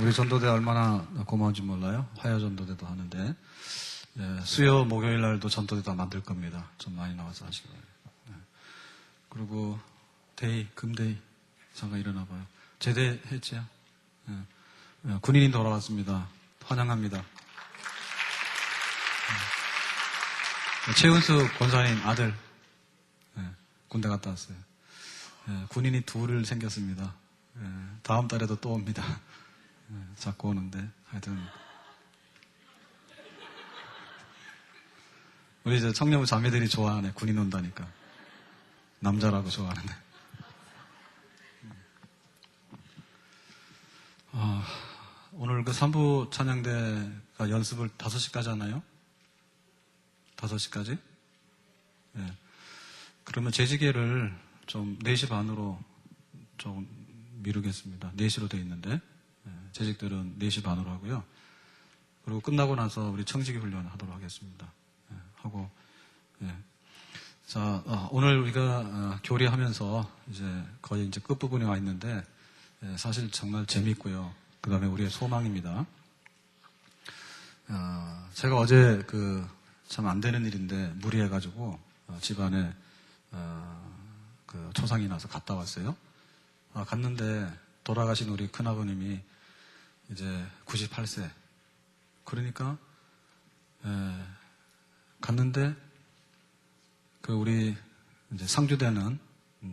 우리 전도대 얼마나 고마운지 몰라요. 화요 전도대도 하는데 수요 목요일 날도 전도대도 만들 겁니다. 좀 많이 나와서 하시기 바랍니다. 그리고 데이, 금데이 잠깐 일어나 봐요. 제대 했지요? 군인이 돌아왔습니다. 환영합니다. 최은수 권사님 아들 군대 갔다 왔어요. 군인이 둘을 생겼습니다. 다음 달에도 또 옵니다. 자꾸 오는데 하여튼 우리 저 청년부 자매들이 좋아하네. 군인 온다니까. 남자라고 좋아하는데. 오늘 그 3부 찬양대가 연습을 5시까지 하나요? 5시까지? 네. 그러면 재지계를 좀 4시 반으로 좀 미루겠습니다. 4시로 되어 있는데 재직들은 4시 반으로 하고요. 그리고 끝나고 나서 우리 청지기 훈련 하도록 하겠습니다. 하고 자 오늘 우리가 교리하면서 이제 거의 이제 끝부분에 와 있는데 사실 정말 재미있고요. 그 다음에 우리의 소망입니다. 제가 어제 참 안 되는 일인데 무리해가지고 집안에 초상이 나서 갔다 왔어요. 갔는데 돌아가신 우리 큰아버님이 이제 98세. 그러니까 갔는데 우리 이제 상주대는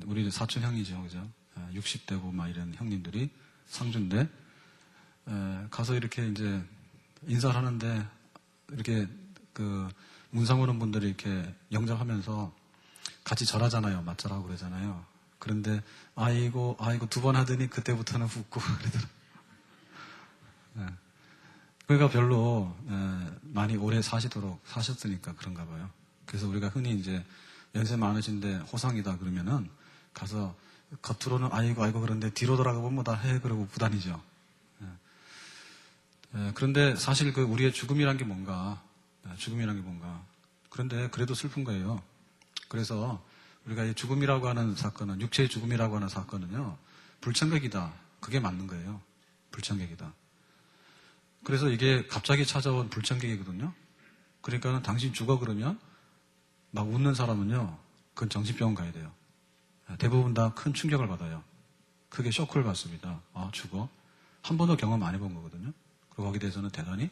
우리 사촌 형이죠, 그죠? 60대고 막 이런 형님들이 상주인데 가서 이렇게 이제 인사를 하는데 이렇게 문상 오는 분들이 이렇게 영접하면서 같이 절하잖아요. 맞절하고 그러잖아요. 그런데 아이고 2번 하더니 그때부터는 웃고 그러더라고요. 그러니까 별로 많이 오래 사셨으니까 그런가 봐요. 그래서 우리가 흔히 이제 연세 많으신데 호상이다 그러면은 가서 겉으로는 아이고 그런데 뒤로 돌아가보면 다 해 그러고 부다니죠. 그런데 사실 우리의 죽음이란 게 뭔가 그런데 그래도 슬픈 거예요. 그래서 우리가 이 죽음이라고 하는 사건은 육체의 죽음이라고 하는 사건은요 불청객이다. 그게 맞는 거예요. 불청객이다. 그래서 이게 갑자기 찾아온 불청객이거든요. 그러니까 당신 죽어 그러면 막 웃는 사람은요 그건 정신병원 가야 돼요. 대부분 다 큰 충격을 받아요. 크게 쇼크를 받습니다. 죽어? 한 번도 경험 안 해본 거거든요. 그리고 거기에 대해서는 대단히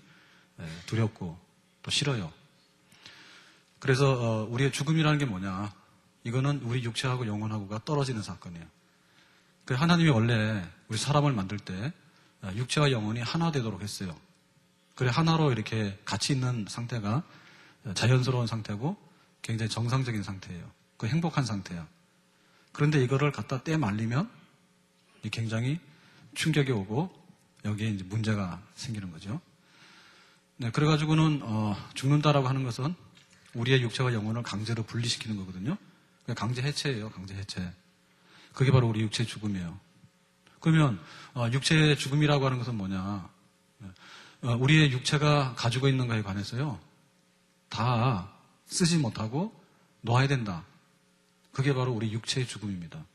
두렵고 또 싫어요. 그래서 우리의 죽음이라는 게 뭐냐? 이거는 우리 육체하고 영혼하고가 떨어지는 사건이에요. 하나님이 원래 우리 사람을 만들 때 육체와 영혼이 하나 되도록 했어요. 그래 하나로 이렇게 같이 있는 상태가 자연스러운 상태고 굉장히 정상적인 상태예요. 행복한 상태야. 그런데 이거를 갖다 떼말리면 굉장히 충격이 오고 여기에 이제 문제가 생기는 거죠. 그래가지고는 죽는다라고 하는 것은 우리의 육체와 영혼을 강제로 분리시키는 거거든요. 강제 해체예요. 강제 해체. 그게 바로 우리 육체의 죽음이에요. 그러면 육체의 죽음이라고 하는 것은 뭐냐? 우리의 육체가 가지고 있는 것에 관해서요. 다 쓰지 못하고 놓아야 된다. 그게 바로 우리 육체의 죽음입니다.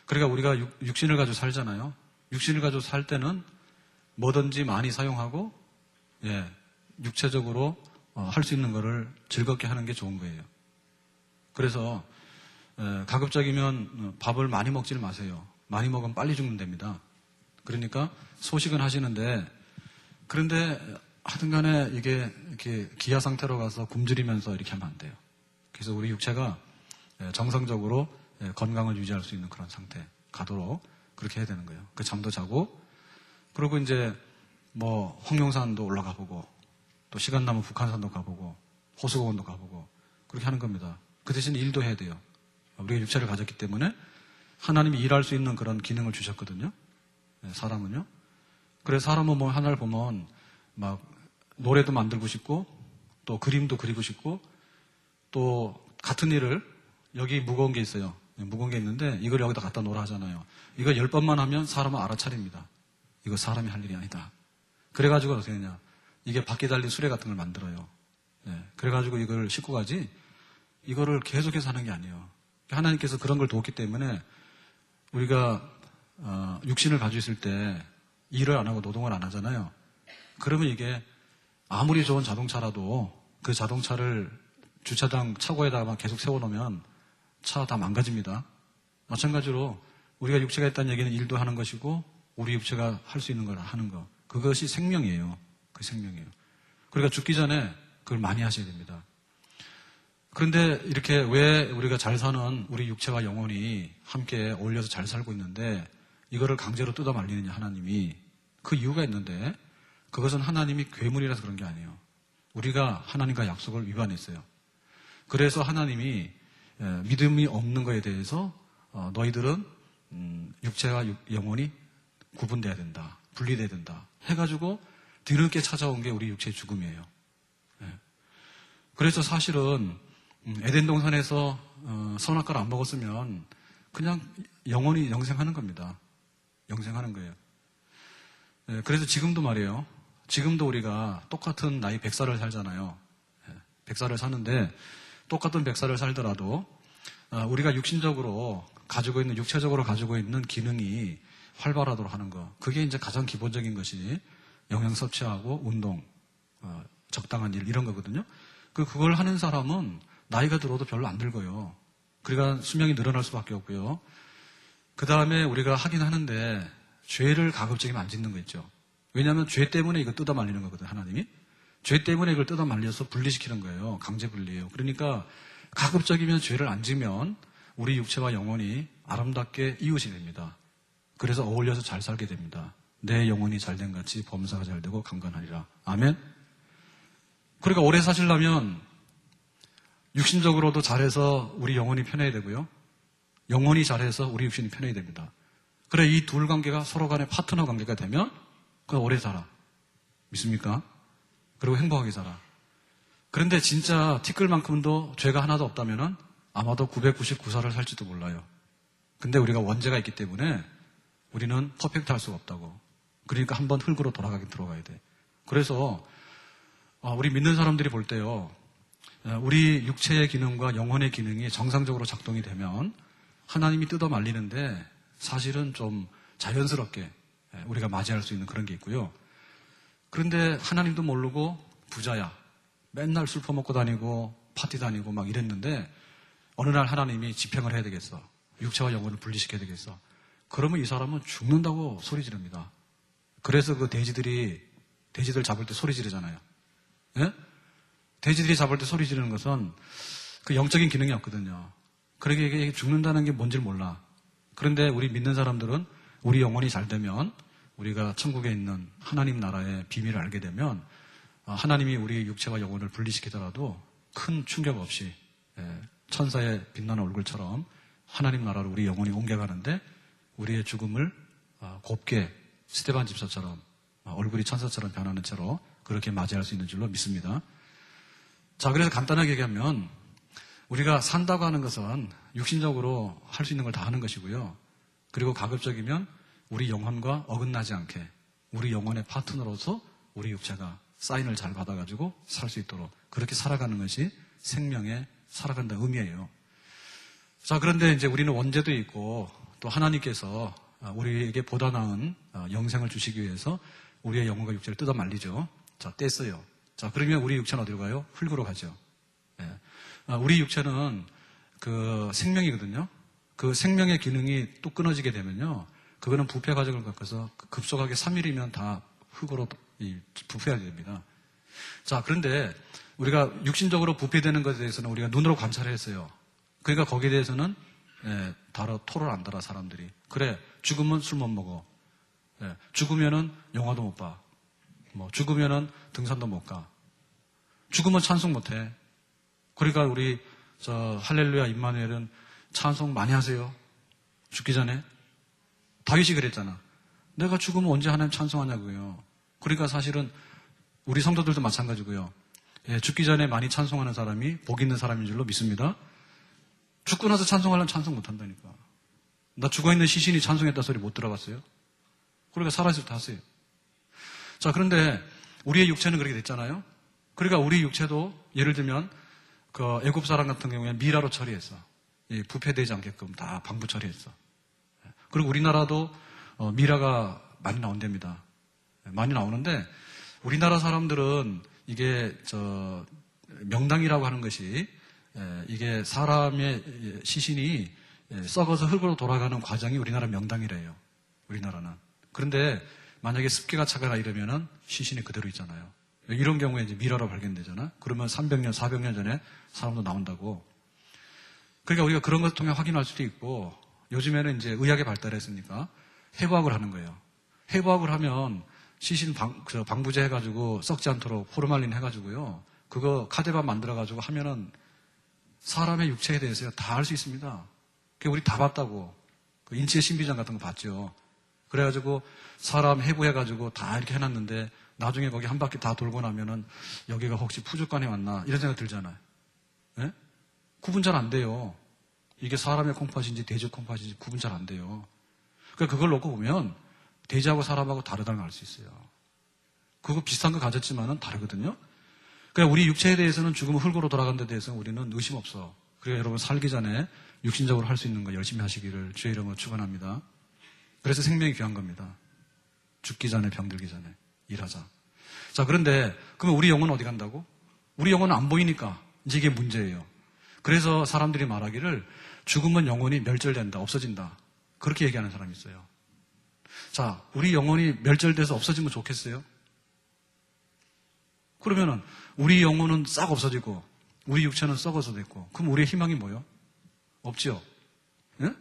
그러니까 우리가 육신을 가지고 살잖아요. 육신을 가지고 살 때는 뭐든지 많이 사용하고 육체적으로 할 수 있는 거를 즐겁게 하는 게 좋은 거예요. 그래서 가급적이면 밥을 많이 먹지를 마세요. 많이 먹으면 빨리 죽는답니다. 그러니까 소식은 하시는데 그런데 하여튼 간에 이게 이렇게 기아 상태로 가서 굶주리면서 이렇게 하면 안 돼요. 그래서 우리 육체가 정상적으로 건강을 유지할 수 있는 그런 상태 가도록 그렇게 해야 되는 거예요. 잠도 자고 그리고 이제 황룡산도 올라가 보고 또 시간 나면 북한산도 가보고 호수공원도 가보고 그렇게 하는 겁니다. 그 대신 일도 해야 돼요. 우리가 육체를 가졌기 때문에 하나님이 일할 수 있는 그런 기능을 주셨거든요. 사람은요. 그래서 사람은 하나를 보면 막 노래도 만들고 싶고 또 그림도 그리고 싶고 또 같은 일을 여기 무거운 게 있어요. 무거운 게 있는데 이걸 여기다 갖다 놓으라 하잖아요. 이거 10번만 하면 사람은 알아차립니다. 이거 사람이 할 일이 아니다. 그래가지고 어떻게 하냐. 이게 바퀴 달린 수레 같은 걸 만들어요. 그래가지고 이걸 싣고 가지 이거를 계속해서 하는 게 아니에요. 하나님께서 그런 걸 도왔기 때문에 우리가 육신을 가지고 있을 때 일을 안 하고 노동을 안 하잖아요. 그러면 이게 아무리 좋은 자동차라도 그 자동차를 주차장 차고에다가 계속 세워놓으면 차 다 망가집니다. 마찬가지로 우리가 육체가 있다는 얘기는 일도 하는 것이고 우리 육체가 할 수 있는 걸 하는 것. 그것이 생명이에요. 그 생명이에요. 그러니까 죽기 전에 그걸 많이 하셔야 됩니다. 그런데 이렇게 왜 우리가 잘 사는 우리 육체와 영혼이 함께 어울려서 잘 살고 있는데 이거를 강제로 뜯어 말리느냐 하나님이 그 이유가 있는데 그것은 하나님이 괴물이라서 그런 게 아니에요. 우리가 하나님과 약속을 위반했어요. 그래서 하나님이 믿음이 없는 거에 대해서 너희들은 육체와 영혼이 구분돼야 된다. 분리돼야 된다. 해가지고 뒤늦게 찾아온 게 우리 육체의 죽음이에요. 그래서 사실은 에덴 동산에서 선악과를 안 먹었으면 그냥 영원히 영생하는 겁니다. 영생하는 거예요. 그래서 지금도 말이에요. 지금도 우리가 똑같은 나이 100살을 살잖아요. 100살을 사는데 똑같은 100살을 살더라도 우리가 육신적으로 가지고 있는, 육체적으로 가지고 있는 기능이 활발하도록 하는 거. 그게 이제 가장 기본적인 것이 영양 섭취하고 운동, 적당한 일 이런 거거든요. 그걸 하는 사람은 나이가 들어도 별로 안 늙어요. 그러니까 수명이 늘어날 수밖에 없고요. 그 다음에 우리가 하긴 하는데 죄를 가급적이면 안 짓는 거 있죠. 왜냐하면 죄 때문에 이거 뜯어 말리는 거거든요. 하나님이. 죄 때문에 이걸 뜯어 말려서 분리시키는 거예요. 강제 분리예요. 그러니까 가급적이면 죄를 안 지면 우리 육체와 영혼이 아름답게 이웃이 됩니다. 그래서 어울려서 잘 살게 됩니다. 내 영혼이 잘된 같이 범사가 잘되고 강건하리라. 아멘. 그러니까 오래 사시려면 육신적으로도 잘해서 우리 영혼이 편해야 되고요. 영혼이 잘해서 우리 육신이 편해야 됩니다. 그래 이 둘 관계가 서로 간의 파트너 관계가 되면 그 오래 살아. 믿습니까? 그리고 행복하게 살아. 그런데 진짜 티끌만큼도 죄가 하나도 없다면은 아마도 999살을 살지도 몰라요. 근데 우리가 원죄가 있기 때문에 우리는 퍼펙트 할 수가 없다고. 그러니까 한번 흙으로 돌아가긴 들어가야 돼. 그래서 우리 믿는 사람들이 볼 때요. 우리 육체의 기능과 영혼의 기능이 정상적으로 작동이 되면 하나님이 뜯어 말리는데 사실은 좀 자연스럽게 우리가 맞이할 수 있는 그런 게 있고요. 그런데 하나님도 모르고 부자야. 맨날 술 퍼먹고 다니고 파티 다니고 막 이랬는데 어느 날 하나님이 집행을 해야 되겠어. 육체와 영혼을 분리시켜야 되겠어. 그러면 이 사람은 죽는다고 소리 지릅니다. 그래서 그 돼지들 잡을 때 소리 지르잖아요. 예? 돼지들이 잡을 때 소리 지르는 것은 그 영적인 기능이 없거든요. 그러게 이게 죽는다는 게 뭔지를 몰라. 그런데 우리 믿는 사람들은 우리 영혼이 잘 되면 우리가 천국에 있는 하나님 나라의 비밀을 알게 되면 하나님이 우리 육체와 영혼을 분리시키더라도 큰 충격 없이 천사의 빛나는 얼굴처럼 하나님 나라로 우리 영혼이 옮겨가는데 우리의 죽음을 곱게 스데반 집사처럼 얼굴이 천사처럼 변하는 채로 그렇게 맞이할 수 있는 줄로 믿습니다. 자, 그래서 간단하게 얘기하면 우리가 산다고 하는 것은 육신적으로 할 수 있는 걸 다 하는 것이고요. 그리고 가급적이면 우리 영혼과 어긋나지 않게 우리 영혼의 파트너로서 우리 육체가 사인을 잘 받아가지고 살 수 있도록 그렇게 살아가는 것이 생명의 살아간다는 의미예요. 자, 그런데 이제 우리는 원죄도 있고 또 하나님께서 우리에게 보다 나은 영생을 주시기 위해서 우리의 영혼과 육체를 뜯어 말리죠. 자, 뗐어요. 자, 그러면 우리 육체는 어디로 가요? 흙으로 가죠. 우리 육체는 그 생명이거든요. 그 생명의 기능이 또 끊어지게 되면요. 그거는 부패 과정을 겪어서 급속하게 3일이면 다 흙으로 부패하게 됩니다. 자, 그런데 우리가 육신적으로 부패되는 것에 대해서는 우리가 눈으로 관찰을 했어요. 그러니까 거기에 대해서는 토를 안 달아 사람들이. 그래, 죽으면 술 못 먹어. 죽으면은 영화도 못 봐. 죽으면은 등산도 못 가. 죽으면 찬송 못 해. 그러니까 우리 할렐루야 임마누엘은 찬송 많이 하세요. 죽기 전에. 다윗이 그랬잖아. 내가 죽으면 언제 하나님 찬송하냐고요. 그러니까 사실은 우리 성도들도 마찬가지고요. 죽기 전에 많이 찬송하는 사람이 복 있는 사람인 줄로 믿습니다. 죽고 나서 찬송하려면 찬송 못 한다니까. 나 죽어있는 시신이 찬송했다 소리 못 들어봤어요? 그러니까 살아있을 때 하세요. 자, 그런데 우리의 육체는 그렇게 됐잖아요. 그러니까 우리 육체도 예를 들면 그 애굽 사람 같은 경우에 미라로 처리했어. 부패되지 않게끔 다 방부 처리했어. 그리고 우리나라도 미라가 많이 나온답니다. 많이 나오는데 우리나라 사람들은 이게 명당이라고 하는 것이 이게 사람의 시신이 썩어서 흙으로 돌아가는 과정이 우리나라 명당이래요. 우리나라는. 그런데 만약에 습기가 차거나 이러면은 시신이 그대로 있잖아요. 이런 경우에 이제 미라로 발견되잖아. 그러면 300년, 400년 전에 사람도 나온다고. 그러니까 우리가 그런 것을 통해 확인할 수도 있고, 요즘에는 이제 의학이 발달했으니까 해부학을 하는 거예요. 해부학을 하면 시신 방부제 해가지고 썩지 않도록 포르말린 해가지고요. 그거 카데반 만들어가지고 하면은 사람의 육체에 대해서 다 알 수 있습니다. 우리 다 봤다고. 그 인체의 신비전 같은 거 봤죠. 그래가지고 사람 해부해가지고 다 이렇게 해놨는데 나중에 거기 한 바퀴 다 돌고 나면은 여기가 혹시 푸주간에 왔나 이런 생각 들잖아요. 예? 구분 잘 안 돼요. 이게 사람의 콩팥인지 돼지 콩팥인지 구분 잘 안 돼요. 그러니까 그걸 놓고 보면 돼지하고 사람하고 다르다는 걸 알 수 있어요. 그거 비슷한 거 가졌지만은 다르거든요. 그러니까 우리 육체에 대해서는 죽으면 흙으로 돌아가는 데 대해서는 우리는 의심 없어. 그러니까 여러분 살기 전에 육신적으로 할 수 있는 거 열심히 하시기를 주의 이름으로 축원합니다. 그래서 생명이 귀한 겁니다. 죽기 전에 병들기 전에 일하자. 자, 그런데 그러면 우리 영혼은 어디 간다고? 우리 영혼은 안 보이니까 이제 이게 문제예요. 그래서 사람들이 말하기를 죽으면 영혼이 멸절된다, 없어진다. 그렇게 얘기하는 사람이 있어요. 자, 우리 영혼이 멸절돼서 없어지면 좋겠어요? 그러면은 우리 영혼은 싹 없어지고 우리 육체는 썩어서 됐고 그럼 우리의 희망이 뭐예요? 없지요? 예?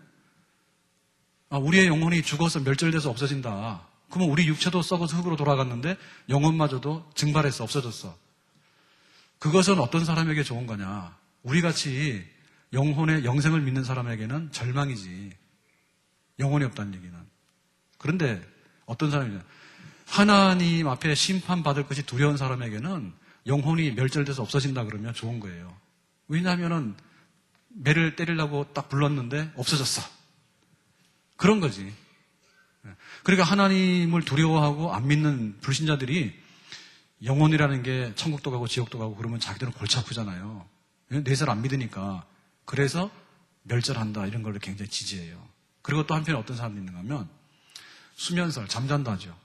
우리의 영혼이 죽어서 멸절돼서 없어진다. 그러면 우리 육체도 썩어서 흙으로 돌아갔는데 영혼마저도 증발해서 없어졌어. 그것은 어떤 사람에게 좋은 거냐? 우리같이 영혼의 영생을 믿는 사람에게는 절망이지. 영혼이 없다는 얘기는. 그런데 어떤 사람이냐? 하나님 앞에 심판받을 것이 두려운 사람에게는 영혼이 멸절돼서 없어진다 그러면 좋은 거예요. 왜냐하면은 매를 때리려고 딱 불렀는데 없어졌어. 그런 거지. 그러니까 하나님을 두려워하고 안 믿는 불신자들이 영혼이라는 게 천국도 가고 지옥도 가고 그러면 자기들은 골치 아프잖아요. 내세를 안 믿으니까. 그래서 멸절한다 이런 걸 굉장히 지지해요. 그리고 또 한편에 어떤 사람이 있는가 하면 수면설, 잠잔다 하죠.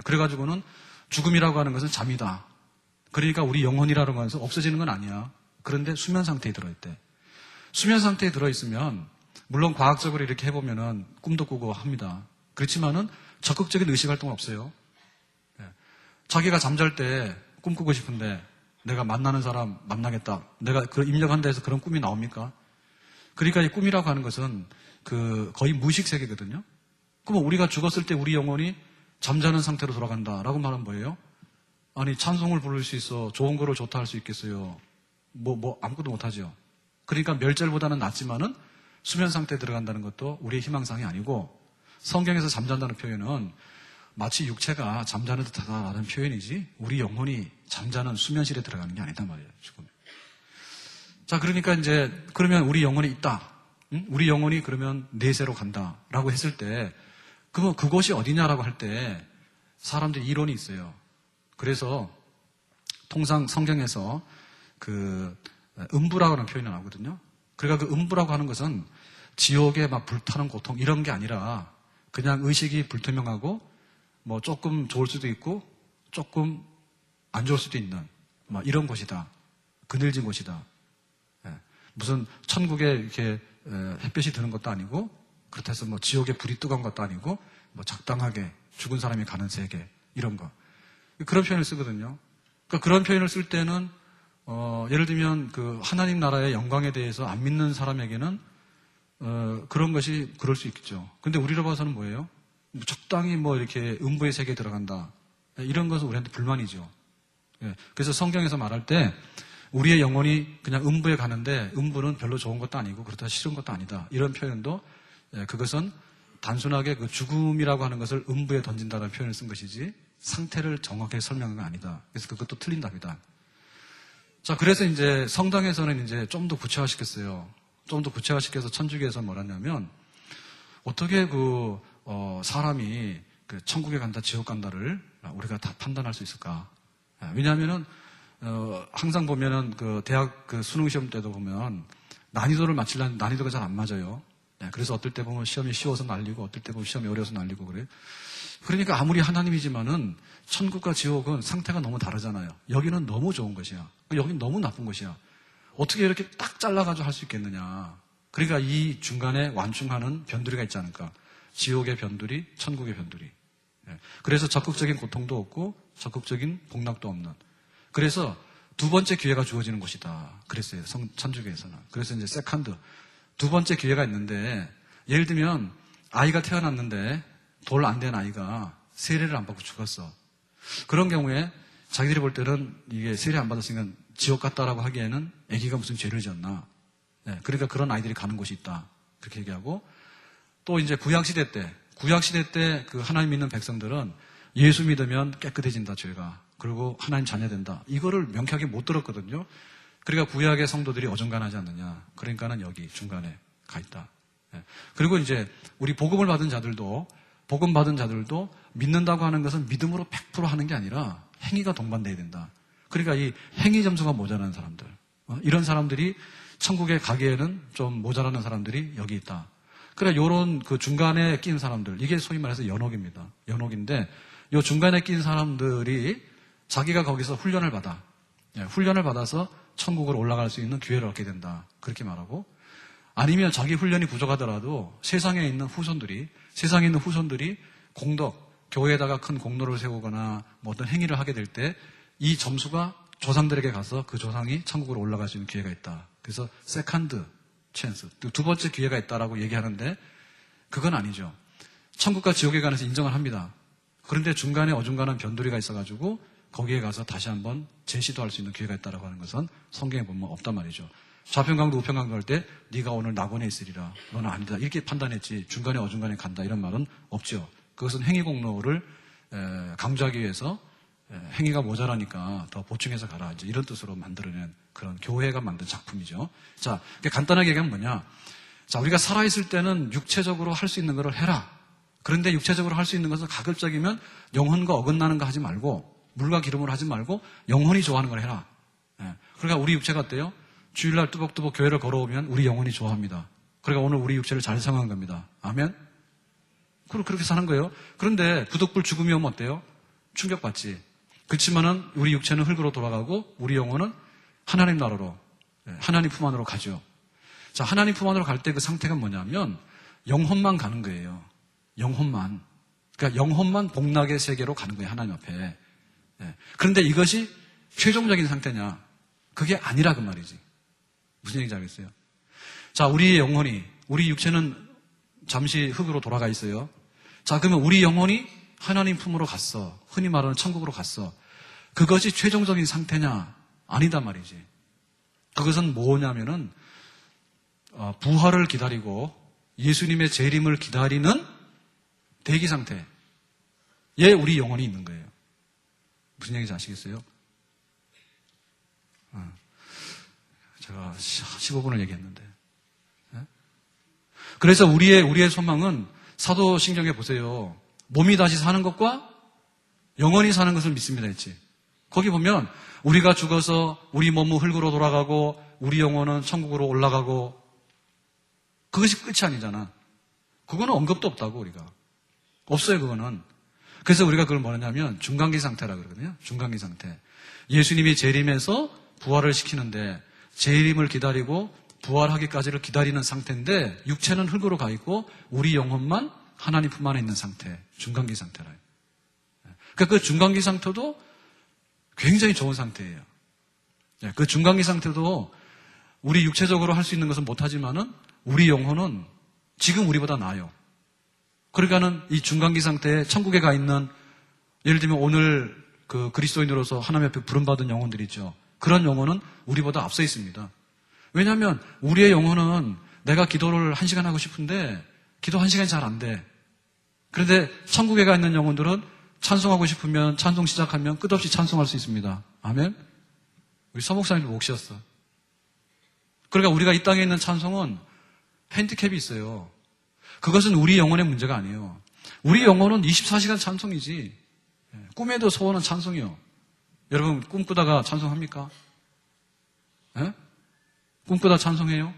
그래가지고는 죽음이라고 하는 것은 잠이다. 그러니까 우리 영혼이라는 것은 없어지는 건 아니야. 그런데 수면 상태에 들어있대. 수면 상태에 들어있으면 물론 과학적으로 이렇게 해보면은 꿈도 꾸고 합니다. 그렇지만은 적극적인 의식활동은 없어요. 자기가 잠잘 때 꿈꾸고 싶은데 내가 만나는 사람 만나겠다. 내가 입력한다 해서 그런 꿈이 나옵니까? 그러니까 이 꿈이라고 하는 것은 거의 무의식 세계거든요. 그러면 우리가 죽었을 때 우리 영혼이 잠자는 상태로 돌아간다라고 말하면 뭐예요? 아니 찬송을 부를 수 있어. 좋은 거를 좋다 할 수 있겠어요. 아무것도 못하죠. 그러니까 멸절보다는 낫지만은 수면 상태에 들어간다는 것도 우리의 희망사항이 아니고 성경에서 잠잔다는 표현은 마치 육체가 잠자는 듯하다라는 표현이지 우리 영혼이 잠자는 수면실에 들어가는 게 아니다 말이에요. 지금. 자, 그러니까 이제 그러면 우리 영혼이 있다. 응? 우리 영혼이 그러면 내세로 간다라고 했을 때 그러면 그곳이 어디냐라고 할 때 사람들이 이론이 있어요. 그래서 통상 성경에서 음부라고 하는 표현이 나오거든요. 그러니까 그 음부라고 하는 것은 지옥에 막 불타는 고통 이런 게 아니라 그냥 의식이 불투명하고 뭐 조금 좋을 수도 있고 조금 안 좋을 수도 있는 이런 곳이다. 그늘진 곳이다. 무슨 천국에 이렇게 햇볕이 드는 것도 아니고 그렇다 해서 지옥에 불이 뜨거운 것도 아니고 적당하게 죽은 사람이 가는 세계 이런 거. 그런 표현을 쓰거든요. 그러니까 그런 표현을 쓸 때는 예를 들면 하나님 나라의 영광에 대해서 안 믿는 사람에게는 그런 것이 그럴 수 있겠죠. 근데 우리로 봐서는 뭐예요? 적당히 이렇게 음부의 세계에 들어간다. 이런 것은 우리한테 불만이죠. 그래서 성경에서 말할 때 우리의 영혼이 그냥 음부에 가는데 음부는 별로 좋은 것도 아니고 그렇다 싫은 것도 아니다. 이런 표현도 그것은 단순하게 죽음이라고 하는 것을 음부에 던진다는 표현을 쓴 것이지 상태를 정확하게 설명한 건 아니다. 그래서 그것도 틀린 답이다. 자, 그래서 이제 성당에서는 이제 좀 더 구체화시켰어요. 좀 더 구체화시켜서 천주교에서 뭐라냐면 어떻게 사람이 천국에 간다, 지옥 간다를 우리가 다 판단할 수 있을까? 왜냐하면은 항상 보면은 대학 수능 시험 때도 보면 난이도를 맞추려면 난이도가 잘 안 맞아요. 네, 그래서 어떨 때 보면 시험이 쉬워서 날리고 어떨 때 보면 시험이 어려워서 날리고 그래요. 그러니까 아무리 하나님이지만은 천국과 지옥은 상태가 너무 다르잖아요. 여기는 너무 좋은 것이야. 여기는 너무 나쁜 것이야. 어떻게 이렇게 딱 잘라가지고 할 수 있겠느냐. 그러니까 이 중간에 완충하는 변두리가 있지 않을까. 지옥의 변두리, 천국의 변두리. 네. 그래서 적극적인 고통도 없고 적극적인 복락도 없는. 그래서 두 번째 기회가 주어지는 곳이다. 그랬어요. 천주교에서는. 그래서 이제 세컨드. 두 번째 기회가 있는데, 예를 들면 아이가 태어났는데 돌 안 된 아이가 세례를 안 받고 죽었어. 그런 경우에 자기들이 볼 때는 이게 세례 안 받았으니까 지옥 갔다라고 하기에는 아기가 무슨 죄를 지었나. 네, 그러니까 그런 아이들이 가는 곳이 있다. 그렇게 얘기하고, 또 이제 구약시대 때 그 하나님 믿는 백성들은 예수 믿으면 깨끗해진다, 죄가. 그리고 하나님 자녀 된다. 이거를 명쾌하게 못 들었거든요. 그러니까 구약의 성도들이 어중간하지 않느냐. 그러니까는 여기 중간에 가 있다. 네. 그리고 이제 우리 복음 받은 자들도 믿는다고 하는 것은 믿음으로 100% 하는 게 아니라 행위가 동반돼야 된다. 그러니까 이 행위 점수가 모자라는 사람들, 이런 사람들이 천국에 가기에는 좀 모자라는 사람들이 여기 있다. 그러니까 요런 그 중간에 낀 사람들, 이게 소위 말해서 연옥입니다. 연옥인데 요 중간에 낀 사람들이 자기가 거기서 훈련을 받아서 천국으로 올라갈 수 있는 기회를 얻게 된다. 그렇게 말하고, 아니면 자기 훈련이 부족하더라도 세상에 있는 후손들이 공덕, 교회에다가 큰 공로를 세우거나 뭐 어떤 행위를 하게 될 때 이 점수가 조상들에게 가서 그 조상이 천국으로 올라갈 수 있는 기회가 있다. 그래서 세컨드 찬스, 두 번째 기회가 있다라고 얘기하는데 그건 아니죠. 천국과 지옥에 관해서 인정을 합니다. 그런데 중간에 어중간한 변두리가 있어가지고 거기에 가서 다시 한번 재시도할 수 있는 기회가 있다라고 하는 것은 성경에 보면 없단 말이죠. 좌편강도 우편강도 할 때 네가 오늘 낙원에 있으리라, 너는 아니다, 이렇게 판단했지 중간에 어중간에 간다 이런 말은 없죠. 그것은 행위 공로를 강조하기 위해서 행위가 모자라니까 더 보충해서 가라, 이제 이런 뜻으로 만들어낸 그런 교회가 만든 작품이죠. 자, 간단하게 얘기하면 뭐냐. 자, 우리가 살아있을 때는 육체적으로 할 수 있는 것을 해라. 그런데 육체적으로 할 수 있는 것은 가급적이면 영혼과 어긋나는 거 하지 말고, 물과 기름으로 하지 말고 영혼이 좋아하는 걸 해라. 그러니까 우리 육체가 어때요? 주일날 뚜벅뚜벅 교회를 걸어오면 우리 영혼이 좋아합니다. 그러니까 오늘 우리 육체를 잘 사용한 겁니다. 아멘? 그렇게 사는 거예요. 그런데 부득불 죽음이 오면 어때요? 충격받지. 그렇지만은 우리 육체는 흙으로 돌아가고 우리 영혼은 하나님 나라로, 하나님 품 안으로 가죠. 자, 하나님 품 안으로 갈 때 그 상태가 뭐냐면 영혼만 가는 거예요. 영혼만. 그러니까 영혼만 복락의 세계로 가는 거예요. 하나님 앞에. 그런데 이것이 최종적인 상태냐? 그게 아니라 그 말이지. 무슨 얘기인지 알겠어요? 자, 우리의 영혼이, 우리 육체는 잠시 흙으로 돌아가 있어요. 자, 그러면 우리 영혼이 하나님 품으로 갔어. 흔히 말하는 천국으로 갔어. 그것이 최종적인 상태냐? 아니다 말이지. 그것은 뭐냐면은 부활을 기다리고 예수님의 재림을 기다리는 대기 상태에 우리 영혼이 있는 거예요. 무슨 얘기인지 아시겠어요? 제가 15분을 얘기했는데. 그래서 우리의 소망은 사도신경에 보세요. 몸이 다시 사는 것과 영원히 사는 것을 믿습니다 했지. 거기 보면 우리가 죽어서 우리 몸은 흙으로 돌아가고 우리 영혼은 천국으로 올라가고, 그것이 끝이 아니잖아. 그거는 언급도 없다고. 우리가 없어요. 그거는. 그래서 우리가 그걸 뭐냐면 중간기 상태라고 그러거든요. 중간기 상태. 예수님이 재림해서 부활을 시키는데 재림을 기다리고 부활하기까지를 기다리는 상태인데 육체는 흙으로 가 있고 우리 영혼만 하나님 품 안에 있는 상태, 중간기 상태라. 그러니까 그 중간기 상태도 굉장히 좋은 상태예요. 그 중간기 상태도 우리 육체적으로 할 수 있는 것은 못하지만은 우리 영혼은 지금 우리보다 나아요. 그러니까는 이 중간기 상태에 천국에 가 있는, 예를 들면 오늘 그 그리스도인으로서 하나님 앞에 부름받은 영혼들이 있죠. 그런 영혼은 우리보다 앞서 있습니다. 왜냐하면 우리의 영혼은 내가 기도를 1시간 하고 싶은데 기도 1시간이 잘 안 돼. 그런데 천국에 가 있는 영혼들은 찬송하고 싶으면 찬송 시작하면 끝없이 찬송할 수 있습니다. 아멘? 우리 서목사님도 목시였어. 그러니까 우리가 이 땅에 있는 찬송은 핸디캡이 있어요. 그것은 우리 영혼의 문제가 아니에요. 우리 영혼은 24시간 찬송이지. 꿈에도 소원은 찬송이요. 여러분 꿈꾸다가 찬송합니까? 꿈꾸다 찬송해요?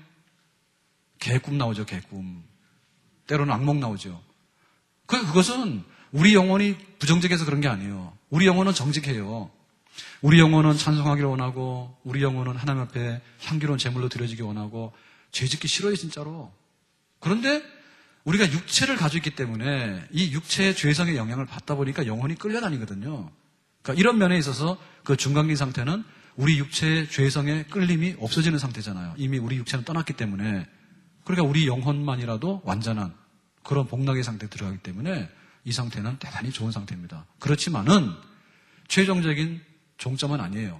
개꿈 나오죠, 개꿈. 때로는 악몽 나오죠. 그것은 우리 영혼이 부정직해서 그런 게 아니에요. 우리 영혼은 정직해요. 우리 영혼은 찬송하기를 원하고, 우리 영혼은 하나님 앞에 향기로운 제물로 드려지기 원하고, 죄짓기 싫어요, 진짜로. 그런데 우리가 육체를 가지고 있기 때문에 이 육체의 죄성의 영향을 받다 보니까 영혼이 끌려다니거든요. 그러니까 이런 면에 있어서 그 중간기 상태는 우리 육체의 죄성의 끌림이 없어지는 상태잖아요. 이미 우리 육체는 떠났기 때문에. 그러니까 우리 영혼만이라도 완전한 그런 복락의 상태에 들어가기 때문에 이 상태는 대단히 좋은 상태입니다. 그렇지만은 최종적인 종점은 아니에요.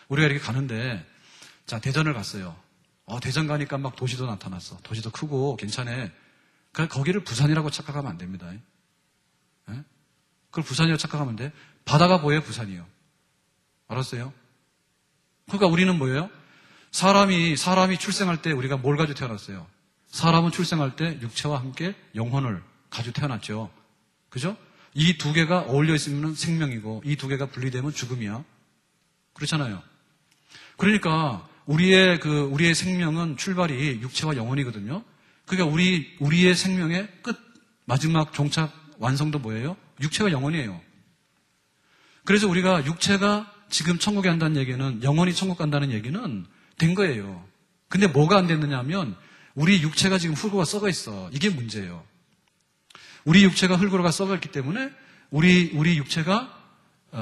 우리가 이렇게 가는데, 자, 대전을 갔어요. 대전 가니까 막 도시도 나타났어. 도시도 크고 괜찮아. 그러니까 거기를 부산이라고 착각하면 안 됩니다. 그걸 부산이라고 착각하면 돼. 바다가 보여요, 부산이요. 알았어요? 그러니까 우리는 뭐예요? 사람이 출생할 때 우리가 뭘 가지고 태어났어요? 사람은 출생할 때 육체와 함께 영혼을 가지고 태어났죠. 그죠? 이 두 개가 어울려 있으면 생명이고, 이 두 개가 분리되면 죽음이야. 그렇잖아요. 그러니까 우리의 생명은 출발이 육체와 영혼이거든요. 그러니까 우리의 생명의 끝, 마지막 종착 완성도 뭐예요? 육체와 영혼이에요. 그래서 우리가 육체가 지금 천국에 간다는 얘기는, 영혼이 천국 간다는 얘기는 된 거예요. 근데 뭐가 안 됐느냐 하면 우리 육체가 지금 흙으로가 썩어 있어. 이게 문제예요. 우리 육체가 흙으로가 썩어 있기 때문에 우리 육체가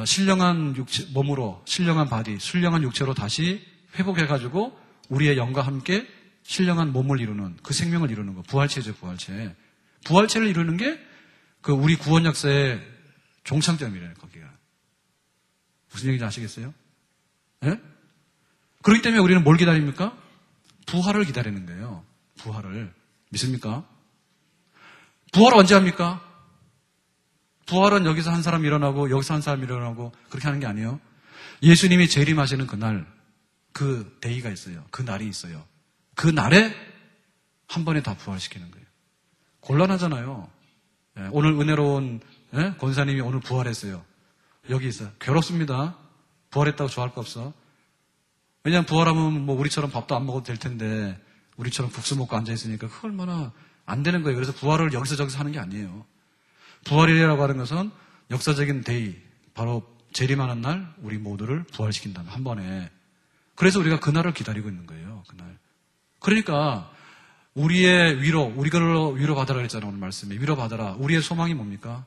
신령한 몸으로, 신령한 바디, 신령한 육체로 다시 회복해가지고 우리의 영과 함께 신령한 몸을 이루는, 그 생명을 이루는 거. 부활체죠, 부활체. 부활체를 이루는 게 그 우리 구원 역사의 종착점이래요, 거기가. 무슨 얘기인지 아시겠어요? 예? 그렇기 때문에 우리는 뭘 기다립니까? 부활을 기다리는 거예요. 부활을. 믿습니까? 부활을 언제 합니까? 부활은 여기서 한 사람 일어나고 여기서 한 사람 일어나고 그렇게 하는 게 아니에요. 예수님이 재림하시는 그날, 그 데이가 있어요. 그 날이 있어요. 그 날에 한 번에 다 부활시키는 거예요. 곤란하잖아요. 오늘 은혜로운 권사님이 오늘 부활했어요. 여기 있어요. 괴롭습니다. 부활했다고 좋아할 거 없어. 왜냐하면 부활하면 뭐 우리처럼 밥도 안 먹어도 될 텐데 우리처럼 국수 먹고 앉아있으니까 그거 얼마나 안 되는 거예요. 그래서 부활을 여기서 저기서 하는 게 아니에요. 부활이라고 하는 것은 역사적인 데이, 바로 재림하는 날 우리 모두를 부활시킨다는 한 번에. 그래서 우리가 그날을 기다리고 있는 거예요. 그날. 그러니까 우리의 위로, 우리가 위로받으라 그랬잖아요. 오늘 말씀에. 위로받으라. 우리의 소망이 뭡니까?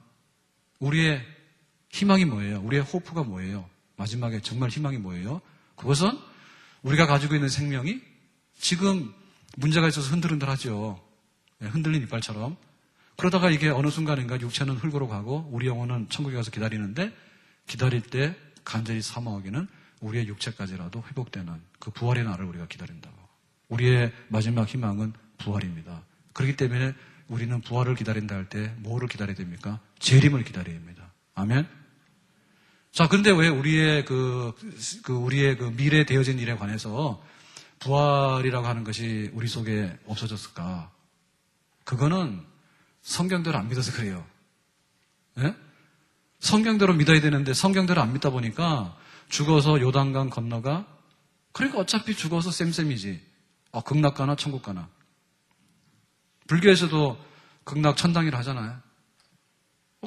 우리의 희망이 뭐예요? 우리의 호프가 뭐예요? 마지막에 정말 희망이 뭐예요? 그것은 우리가 가지고 있는 생명이 지금 문제가 있어서 흔들흔들하죠. 흔들린 이빨처럼. 그러다가 이게 어느 순간인가 육체는 흙으로 가고 우리 영혼은 천국에 가서 기다리는데, 기다릴 때 간절히 사모하기는 우리의 육체까지라도 회복되는 그 부활의 날을 우리가 기다린다고. 우리의 마지막 희망은 부활입니다. 그렇기 때문에 우리는 부활을 기다린다 할 때 뭐를 기다려야 됩니까? 재림을 기다려야 됩니다. 아멘? 자, 근데 왜 우리의 우리의 그 미래 되어진 일에 관해서 부활이라고 하는 것이 우리 속에 없어졌을까? 그거는 성경대로 안 믿어서 그래요. 예? 성경대로 믿어야 되는데 성경대로 안 믿다 보니까 죽어서 요단강 건너가, 그러니까 어차피 죽어서 쌤쌤이지. 극락 가나 천국 가나. 불교에서도 극락 천당이라 하잖아요.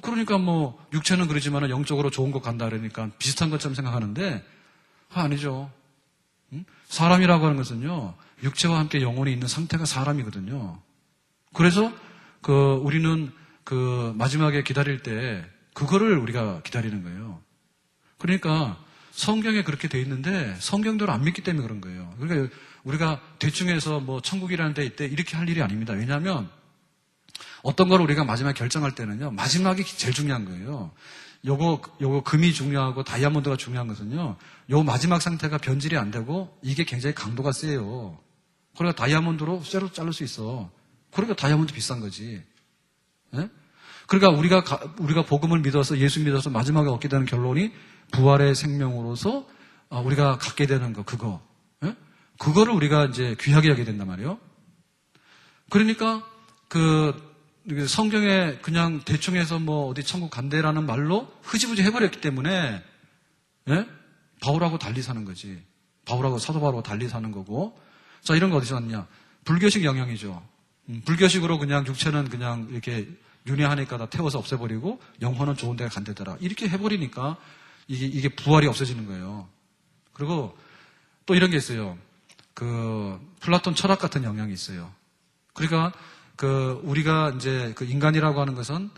그러니까 뭐 육체는 그러지만 영적으로 좋은 곳 간다 그러니까 비슷한 것처럼 생각하는데 아니죠. 사람이라고 하는 것은요, 육체와 함께 영혼이 있는 상태가 사람이거든요. 그래서 우리는 마지막에 기다릴 때 그거를 우리가 기다리는 거예요. 그러니까 성경에 그렇게 돼 있는데 성경대로 안 믿기 때문에 그런 거예요. 그러니까 우리가 대충 해서 뭐 천국이라는 데 있대 이렇게 할 일이 아닙니다. 왜냐하면 어떤 걸 우리가 마지막에 결정할 때는요, 마지막이 제일 중요한 거예요. 요거 금이 중요하고 다이아몬드가 중요한 것은요, 요 마지막 상태가 변질이 안 되고 이게 굉장히 강도가 세요. 그러니까 다이아몬드로 쇠로 자를 수 있어. 그러니까 다이아몬드 비싼 거지. 예? 그러니까 우리가 복음을 믿어서 예수 믿어서 마지막에 얻게 되는 결론이 부활의 생명으로서 우리가 갖게 되는 거, 그거. 예? 그거를 우리가 이제 귀하게 여기게 된단 말이에요. 그러니까 성경에 그냥 대충 해서 뭐 어디 천국 간대라는 말로 흐지부지 해버렸기 때문에, 예? 바울하고 달리 사는 거지. 바울하고 사도 바울하고 달리 사는 거고. 자, 이런 거 어디서 왔냐? 불교식 영향이죠. 불교식으로 그냥 육체는 그냥 이렇게 윤회하니까 다 태워서 없애버리고 영혼은 좋은 데가 간대더라. 이렇게 해버리니까 이게 부활이 없어지는 거예요. 그리고 또 이런 게 있어요. 그 플라톤 철학 같은 영향이 있어요. 그러니까 우리가 이제 그 인간이라고 하는 것은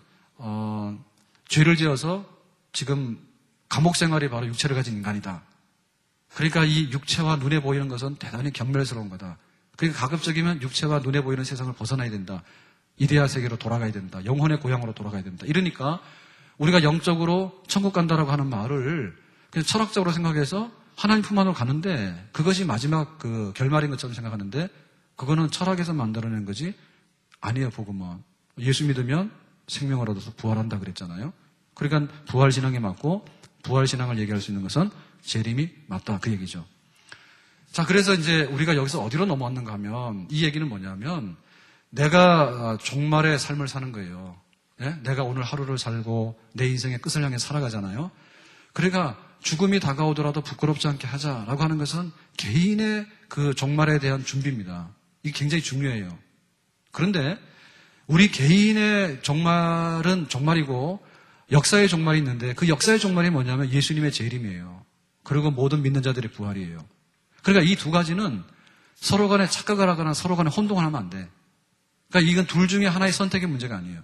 죄를 지어서 지금 감옥 생활이 바로 육체를 가진 인간이다. 그러니까 이 육체와 눈에 보이는 것은 대단히 경멸스러운 거다. 그러니까 가급적이면 육체와 눈에 보이는 세상을 벗어나야 된다. 이데아 세계로 돌아가야 된다. 영혼의 고향으로 돌아가야 된다. 이러니까 우리가 영적으로 천국 간다라고 하는 말을 그냥 철학적으로 생각해서 하나님 품 안으로 가는데 그것이 마지막 그 결말인 것처럼 생각하는데 그거는 철학에서 만들어낸 거지 아니에요. 복음은. 예수 믿으면 생명을 얻어서 부활한다 그랬잖아요. 그러니까 부활신앙에 맞고 부활신앙을 얘기할 수 있는 것은 재림이 맞다 그 얘기죠. 자, 그래서 이제 우리가 여기서 어디로 넘어왔는가 하면 이 얘기는 뭐냐면 내가 종말의 삶을 사는 거예요. 예? 내가 오늘 하루를 살고 내 인생의 끝을 향해 살아가잖아요. 그러니까 죽음이 다가오더라도 부끄럽지 않게 하자라고 하는 것은 개인의 그 종말에 대한 준비입니다. 이게 굉장히 중요해요. 그런데 우리 개인의 종말은 종말이고 역사의 종말이 있는데 그 역사의 종말이 뭐냐면 예수님의 재림이에요. 그리고 모든 믿는 자들의 부활이에요. 그러니까 이 두 가지는 서로 간에 착각을 하거나 서로 간에 혼동을 하면 안 돼. 그러니까 이건 둘 중에 하나의 선택의 문제가 아니에요.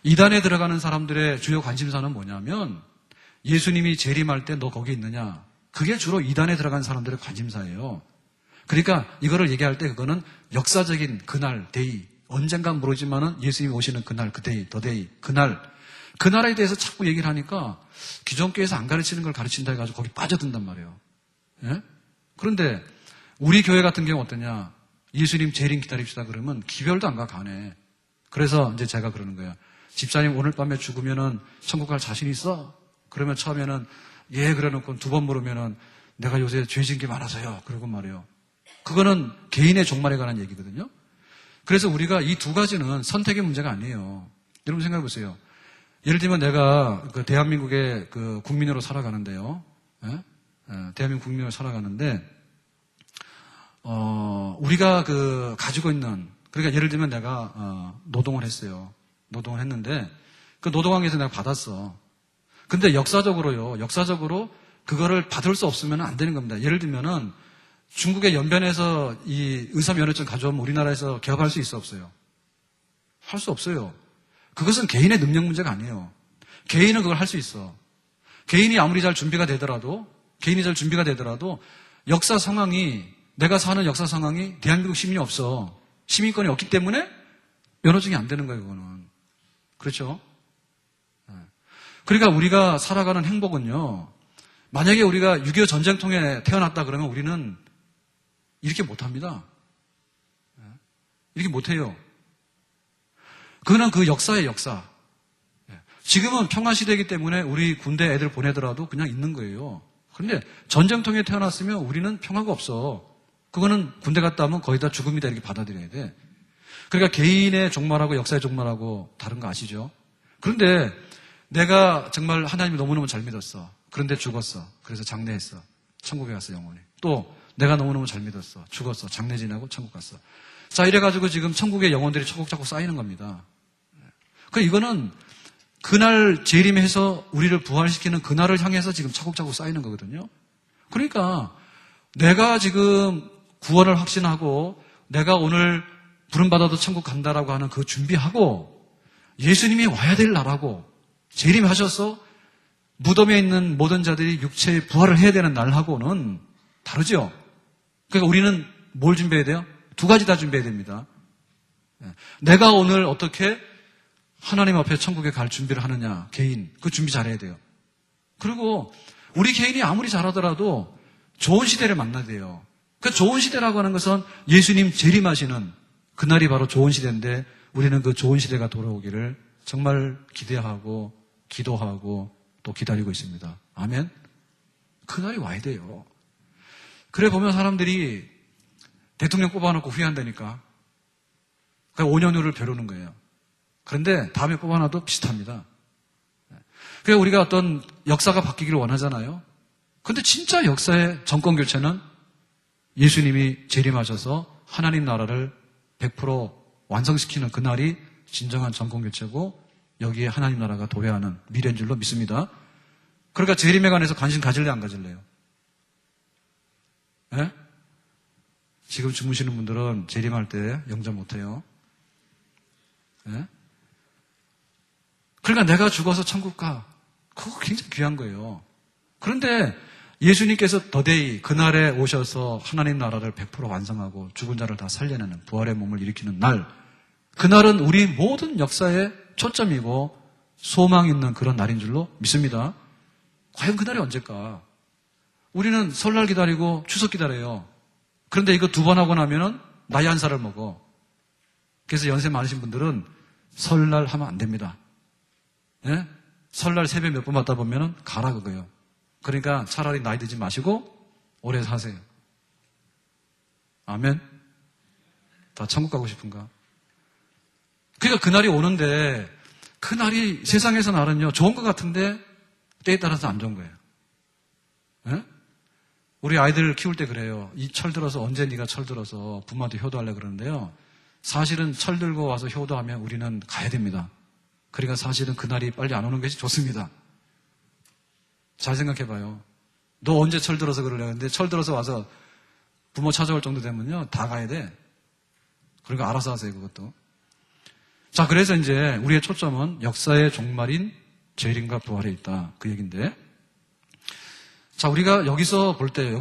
이단에 들어가는 사람들의 주요 관심사는 뭐냐면 예수님이 재림할 때 너 거기 있느냐. 그게 주로 이단에 들어간 사람들의 관심사예요. 그러니까 이거를 얘기할 때 그거는 역사적인 그날, 데이, 언젠가 모르지만은 예수님이 오시는 그날, 그 데이, 더 데이, 그날에 대해서 자꾸 얘기를 하니까 기존 교회에서 안 가르치는 걸 가르친다 해가지고 거기 빠져든단 말이에요. 예? 그런데 우리 교회 같은 경우 어떠냐? 예수님 재림 기다립시다 그러면 기별도 안 가 가네. 그래서 이제 제가 그러는 거예요. 집사님 오늘 밤에 죽으면은 천국 갈 자신 있어? 그러면 처음에는 예 그래놓고 두 번 물으면은 내가 요새 죄 지은 게 많아서요. 그러고 말이에요. 그거는 개인의 종말에 관한 얘기거든요. 그래서 우리가 이 두 가지는 선택의 문제가 아니에요. 여러분 생각해 보세요. 예를 들면 내가 그 대한민국의 그 국민으로 살아가는데요. 예? 대한민국 국민으로 살아가는데 우리가 그 가지고 있는 그러니까 예를 들면 내가 노동을 했어요. 노동을 했는데 그 노동항에서 내가 받았어. 근데 역사적으로 그거를 받을 수 없으면 안 되는 겁니다. 예를 들면은 중국의 연변에서 이 의사면허증 가져오면 우리나라에서 개업할 수 있어 없어요? 할 수 없어요. 그것은 개인의 능력 문제가 아니에요. 개인은 그걸 할 수 있어. 개인이 아무리 잘 준비가 되더라도 역사 상황이 내가 사는 역사 상황이 대한민국 시민이 없어. 시민권이 없기 때문에 면허증이 안 되는 거예요. 그거는. 그렇죠? 그러니까 우리가 살아가는 행복은요. 만약에 우리가 6.25 전쟁통에 태어났다 그러면 우리는 이렇게 못합니다. 이렇게 못해요. 그거는 그 역사의 역사. 지금은 평화시대이기 때문에 우리 군대 애들 보내더라도 그냥 있는 거예요. 그런데 전쟁통에 태어났으면 우리는 평화가 없어. 그거는 군대 갔다 오면 거의 다 죽음이다 이렇게 받아들여야 돼. 그러니까 개인의 종말하고 역사의 종말하고 다른 거 아시죠? 그런데 내가 정말 하나님을 너무너무 잘 믿었어. 그런데 죽었어. 그래서 장례했어. 천국에 갔어 영원히. 또 내가 너무너무 잘 믿었어. 죽었어. 장례 지나고 천국 갔어. 자 이래가지고 지금 천국의 영혼들이 차곡차곡 쌓이는 겁니다. 그러니까 이거는 그날 재림해서 우리를 부활시키는 그날을 향해서 지금 차곡차곡 쌓이는 거거든요. 그러니까 내가 지금 구원을 확신하고 내가 오늘 부름받아도 천국 간다라고 하는 그 준비하고 예수님이 와야 될 날하고 재림하셔서 무덤에 있는 모든 자들이 육체의 부활을 해야 되는 날하고는 다르죠. 그러니까 우리는 뭘 준비해야 돼요? 두 가지 다 준비해야 됩니다. 내가 오늘 어떻게 하나님 앞에 천국에 갈 준비를 하느냐, 개인. 그 준비 잘해야 돼요. 그리고 우리 개인이 아무리 잘하더라도 좋은 시대를 만나야 돼요. 그 좋은 시대라고 하는 것은 예수님 재림하시는 그날이 바로 좋은 시대인데 우리는 그 좋은 시대가 돌아오기를 정말 기대하고 기도하고 또 기다리고 있습니다. 아멘? 그날이 와야 돼요. 그래 보면 사람들이 대통령 뽑아놓고 후회한다니까. 그러니까 5년 후를 벼르는 거예요. 그런데 다음에 뽑아놔도 비슷합니다. 그래서 우리가 어떤 역사가 바뀌기를 원하잖아요. 그런데 진짜 역사의 정권 교체는 예수님이 재림하셔서 하나님 나라를 100% 완성시키는 그날이 진정한 정권교체고 여기에 하나님 나라가 도래하는 미래인 줄로 믿습니다. 그러니까 재림에 관해서 관심 가질래 안 가질래요? 예? 지금 주무시는 분들은 재림할 때 영접 못해요. 예? 그러니까 내가 죽어서 천국 가. 그거 굉장히 귀한 거예요. 그런데 예수님께서 더데이 그날에 오셔서 하나님 나라를 100% 완성하고 죽은 자를 다 살려내는 부활의 몸을 일으키는 날, 그날은 우리 모든 역사의 초점이고 소망 있는 그런 날인 줄로 믿습니다. 과연 그날이 언제일까? 우리는 설날 기다리고 추석 기다려요. 그런데 이거 2번 하고 나면은 나이 한 살을 먹어. 그래서 연세 많으신 분들은 설날 하면 안 됩니다. 예? 설날 세배 몇 번 받다 보면은 가라 그거예요. 그러니까 차라리 나이 들지 마시고 오래 사세요. 아멘? 다 천국 가고 싶은가? 그러니까 그날이 오는데 그날이 세상에서 날은요 좋은 것 같은데 때에 따라서 안 좋은 거예요. 예? 우리 아이들 키울 때 그래요. 이 철 들어서 언제 네가 철 들어서 부모한테 효도하려고 그러는데요. 사실은 철 들고 와서 효도하면 우리는 가야 됩니다. 그러니까 사실은 그날이 빨리 안 오는 것이 좋습니다. 잘 생각해봐요. 너 언제 철 들어서 그러려고 했는데 철 들어서 와서 부모 찾아올 정도 되면요 다 가야 돼. 그러니까 알아서 하세요 그것도. 자, 그래서 이제 우리의 초점은 역사의 종말인 재림과 부활에 있다 그 얘기인데, 자, 우리가 여기서 볼 때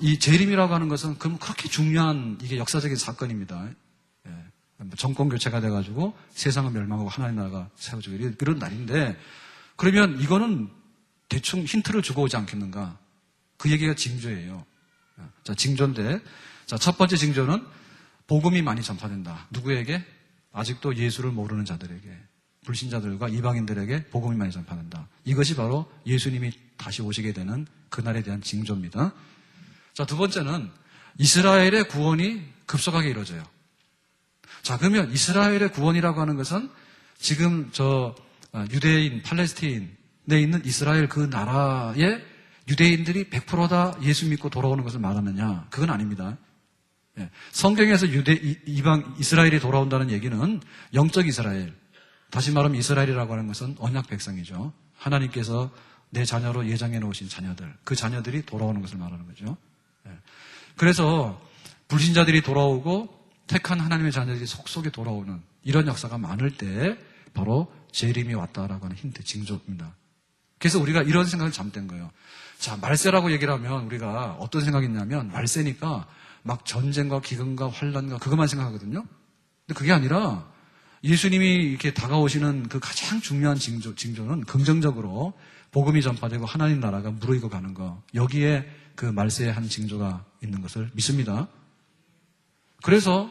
이 재림이라고 하는 것은 그렇게 중요한 이게 역사적인 사건입니다. 예. 정권 교체가 돼가지고 세상은 멸망하고 하나님 나라가 세워지고 이런 날인데, 그러면 이거는 대충 힌트를 주고 오지 않겠는가? 그 얘기가 징조예요. 자, 징조인데, 자, 첫 번째 징조는 복음이 많이 전파된다. 누구에게? 아직도 예수를 모르는 자들에게, 불신자들과 이방인들에게 복음이 많이 전파된다. 이것이 바로 예수님이 다시 오시게 되는 그날에 대한 징조입니다. 자, 두 번째는 이스라엘의 구원이 급속하게 이루어져요. 자, 그러면 이스라엘의 구원이라고 하는 것은 지금 유대인, 팔레스타인에 있는 이스라엘 그 나라의 유대인들이 100% 다 예수 믿고 돌아오는 것을 말하느냐? 그건 아닙니다. 예. 성경에서 이방 이스라엘이 돌아온다는 얘기는 영적 이스라엘, 다시 말하면 이스라엘이라고 하는 것은 언약 백성이죠. 하나님께서 내 자녀로 예정해 놓으신 자녀들, 그 자녀들이 돌아오는 것을 말하는 거죠. 예. 그래서 불신자들이 돌아오고 택한 하나님의 자녀들이 속속에 돌아오는 이런 역사가 많을 때 바로 재림이 왔다라고 하는 힌트, 징조입니다. 그래서 우리가 이런 생각을 잘못된 거예요. 자, 말세라고 얘기를 하면 우리가 어떤 생각이 있냐면 말세니까 막 전쟁과 기근과 환란과 그것만 생각하거든요. 근데 그게 아니라 예수님이 이렇게 다가오시는 그 가장 중요한 징조는 긍정적으로 복음이 전파되고 하나님 나라가 무르익어 가는 거, 여기에 그 말세의 한 징조가 있는 것을 믿습니다. 그래서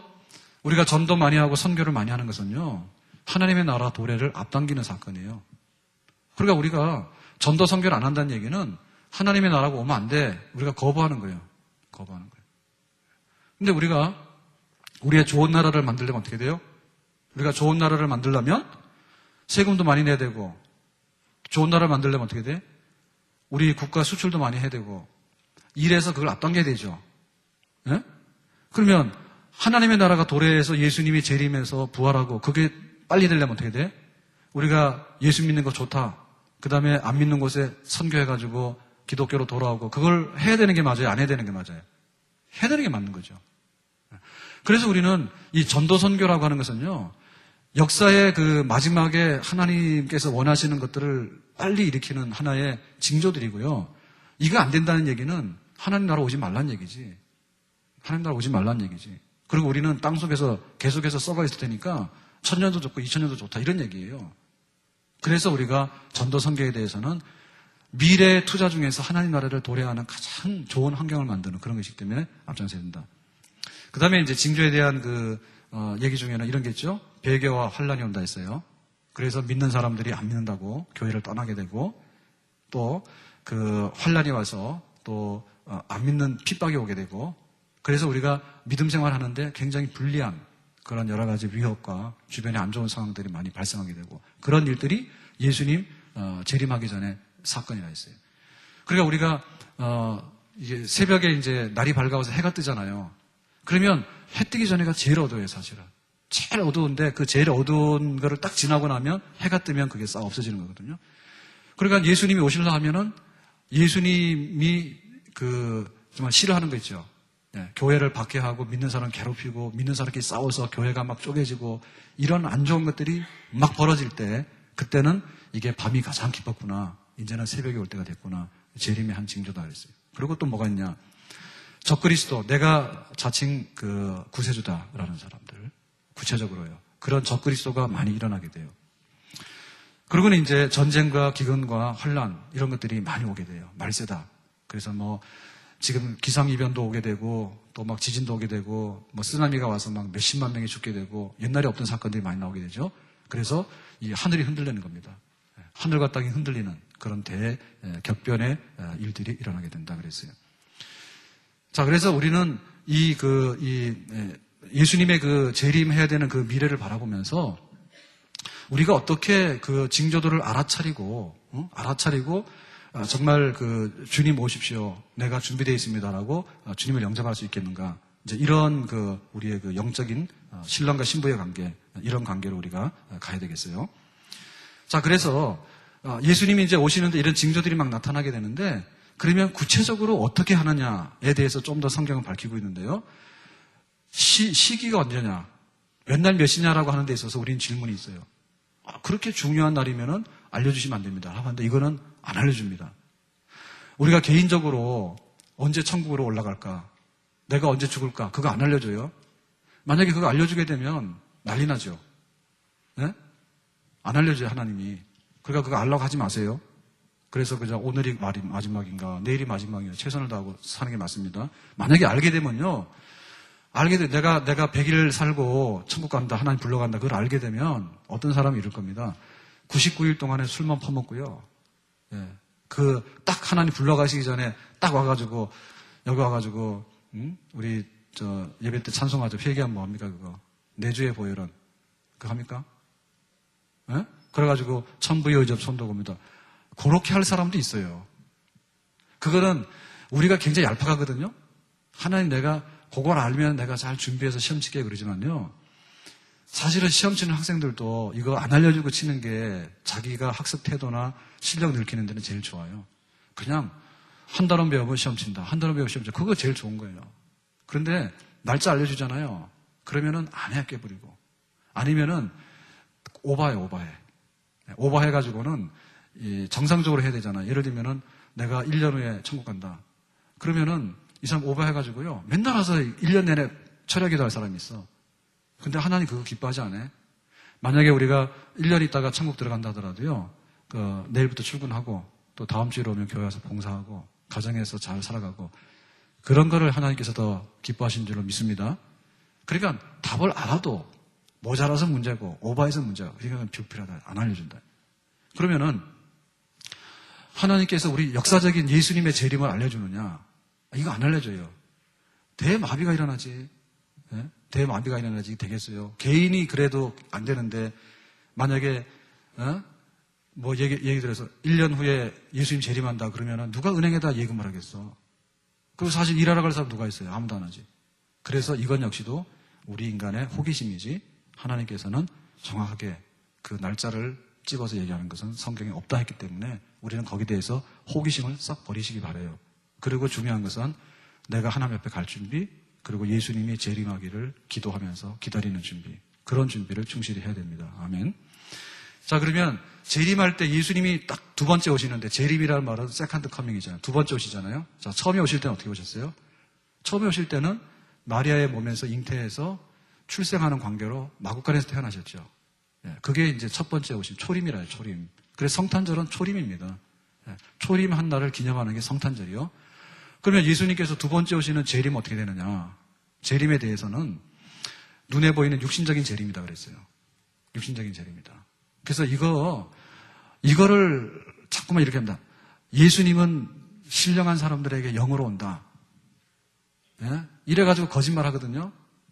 우리가 전도 많이 하고 선교를 많이 하는 것은요, 하나님의 나라 도래를 앞당기는 사건이에요. 그러니까 우리가 전도 선교를 안 한다는 얘기는 하나님의 나라가 오면 안 돼, 우리가 거부하는 거예요. 거부하는 거예요. 근데 우리가 우리의 좋은 나라를 만들려면 어떻게 돼요? 우리가 좋은 나라를 만들려면 세금도 많이 내야 되고, 좋은 나라를 만들려면 어떻게 돼? 우리 국가 수출도 많이 해야 되고, 일해서 그걸 앞당겨야 되죠. 예? 그러면 하나님의 나라가 도래해서 예수님이 재림해서 부활하고 그게 빨리 되려면 어떻게 돼? 우리가 예수 믿는 거 좋다, 그 다음에 안 믿는 곳에 선교해가지고 기독교로 돌아오고, 그걸 해야 되는 게 맞아요? 안 해야 되는 게 맞아요? 해야 되는 게 맞는 거죠. 그래서 우리는 이 전도 선교라고 하는 것은요, 역사의 그 마지막에 하나님께서 원하시는 것들을 빨리 일으키는 하나의 징조들이고요. 이거 안 된다는 얘기는 하나님 나라 오지 말란 얘기지. 하나님 나라 오지 말란 얘기지. 그리고 우리는 땅속에서 계속해서 썩어 있을 테니까 1000년도 좋고 2000년도 좋다, 이런 얘기예요. 그래서 우리가 전도 선교에 대해서는 미래 투자 중에서 하나님 나라를 도래하는 가장 좋은 환경을 만드는 그런 것이기 때문에 앞장서야 된다. 그 다음에 이제 징조에 대한 얘기 중에는 이런 게 있죠. 배교와 환란이 온다 했어요. 그래서 믿는 사람들이 안 믿는다고 교회를 떠나게 되고, 또 그 환란이 와서 또 안 믿는 핍박이 오게 되고, 그래서 우리가 믿음 생활하는데 굉장히 불리한 그런 여러 가지 위협과 주변에 안 좋은 상황들이 많이 발생하게 되고, 그런 일들이 예수님 재림하기 전에 사건이라 했어요. 그러니까 우리가 이게 새벽에 이제 날이 밝아와서 해가 뜨잖아요. 그러면 해 뜨기 전에가 제일 어두워요, 사실은. 제일 어두운데 그 제일 어두운 거를 딱 지나고 나면 해가 뜨면 그게 싹 없어지는 거거든요. 그러니까 예수님이 오시려 하면은 예수님이 정말 싫어하는 거 있죠. 네, 교회를 박해하고 믿는 사람 괴롭히고 믿는 사람끼리 싸워서 교회가 막 쪼개지고 이런 안 좋은 것들이 막 벌어질 때 그때는 이게 밤이 가장 깊었구나. 이제는 새벽이 올 때가 됐구나. 재림의 한 징조다 그랬어요. 그리고 또 뭐가 있냐. 적그리스도, 내가 자칭 구세주다라는 사람들. 구체적으로요. 그런 적그리스도가 많이 일어나게 돼요. 그리고는 이제 전쟁과 기근과 환란 이런 것들이 많이 오게 돼요. 말세다. 그래서 뭐 지금 기상이변도 오게 되고 또 막 지진도 오게 되고 뭐 쓰나미가 와서 막 몇십만 명이 죽게 되고 옛날에 없던 사건들이 많이 나오게 되죠. 그래서 이 하늘이 흔들리는 겁니다. 하늘과 땅이 흔들리는 그런 대격변의 일들이 일어나게 된다 그랬어요. 자, 그래서 우리는 예수님의 재림해야 되는 그 미래를 바라보면서 우리가 어떻게 그 징조들을 알아차리고 정말 주님 오십시오. 내가 준비되어 있습니다라고 주님을 영접할 수 있겠는가. 이제 이런 우리의 영적인 신랑과 신부의 관계, 이런 관계로 우리가 가야 되겠어요. 자, 그래서 예수님이 이제 오시는데 이런 징조들이 막 나타나게 되는데 그러면 구체적으로 어떻게 하느냐에 대해서 좀 더 성경은 밝히고 있는데요. 시기가 언제냐, 몇 날 몇이냐라고 하는 데 있어서 우리는 질문이 있어요. 그렇게 중요한 날이면은 알려주시면 안 됩니다. 하는데 이거는 안 알려줍니다. 우리가 개인적으로 언제 천국으로 올라갈까? 내가 언제 죽을까? 그거 안 알려줘요. 만약에 그거 알려주게 되면 난리 나죠. 네? 안 알려줘요, 하나님이. 그러니까 그거 알라고 하지 마세요. 그래서 그저 오늘이 마지막인가, 내일이 마지막인가 최선을 다하고 사는 게 맞습니다. 만약에 알게 되면요. 내가 100일 살고 천국 간다, 하나님 불러간다, 그걸 알게 되면 어떤 사람이 이럴 겁니다. 99일 동안에 술만 퍼먹고요. 예. 딱 하나님 불러가시기 전에 딱 와가지고, 여기 와가지고, 우리, 예배 때 찬송하죠. 회개하면 뭐합니까, 그거? 내주의 보혈은. 그거 합니까? 예? 그래가지고, 천부의 의접 손도 봅니다. 그렇게 할 사람도 있어요. 그거는 우리가 굉장히 얄팍하거든요. 하나님 내가 그걸 알면 내가 잘 준비해서 시험 치게 그러지만요. 사실은 시험 치는 학생들도 이거 안 알려주고 치는 게 자기가 학습 태도나 실력 늘리는 데는 제일 좋아요. 그냥 한 달은 배우면 시험 친다. 한 달은 배우면 시험 친다. 그거 제일 좋은 거예요. 그런데 날짜 알려주잖아요. 그러면은 안 해, 깨버리고. 아니면은 오버해. 오버해가지고는 정상적으로 해야 되잖아요. 예를 들면은 내가 1년 후에 천국 간다. 그러면은 이 사람 오버해가지고요. 맨날 와서 1년 내내 철야기도 할 사람이 있어. 근데 하나님 그거 기뻐하지 않아요? 만약에 우리가 1년 있다가 천국 들어간다 하더라도요. 내일부터 출근하고 또 다음 주에 오면 교회 와서 봉사하고 가정에서 잘 살아가고 그런 거를 하나님께서 더 기뻐하신 줄로 믿습니다. 그러니까 답을 알아도 모자라서 문제고 오버해서 문제고 그러니까 불필요하다. 안 알려준다. 그러면은 하나님께서 우리 역사적인 예수님의 재림을 알려주느냐? 이거 안 알려줘요. 대마비가 일어나지. 네? 대마비가 일어나지 되겠어요. 개인이 그래도 안 되는데 만약에 얘기 들어서 1년 후에 예수님 재림한다 그러면은 누가 은행에다 예금을 하겠어? 그리고 사실 일하러 갈 사람 누가 있어요? 아무도 안 하지. 그래서 이건 역시도 우리 인간의 호기심이지 하나님께서는 정확하게 그 날짜를 집어서 얘기하는 것은 성경에 없다 했기 때문에 우리는 거기에 대해서 호기심을 싹 버리시기 바라요. 그리고 중요한 것은 내가 하나님 옆에 갈 준비, 그리고 예수님이 재림하기를 기도하면서 기다리는 준비, 그런 준비를 충실히 해야 됩니다. 아멘. 자, 그러면 재림할 때 예수님이 딱 두 번째 오시는데 재림이라는 말은 세컨드 커밍이잖아요. 두 번째 오시잖아요. 자, 처음에 오실 때는 어떻게 오셨어요? 처음에 오실 때는 마리아의 몸에서 잉태해서 출생하는 관계로 마구간에서 태어나셨죠. 그게 이제 첫 번째 오신 초림이라 해요, 초림. 그래서 성탄절은 초림입니다. 초림한 날을 기념하는 게 성탄절이요. 그러면 예수님께서 두 번째 오시는 재림 어떻게 되느냐? 재림에 대해서는 눈에 보이는 육신적인 재림이다 그랬어요. 육신적인 재림이다. 그래서 이거를 자꾸만 이렇게 합니다. 예수님은 신령한 사람들에게 영으로 온다. 이래가지고 거짓말 하거든요.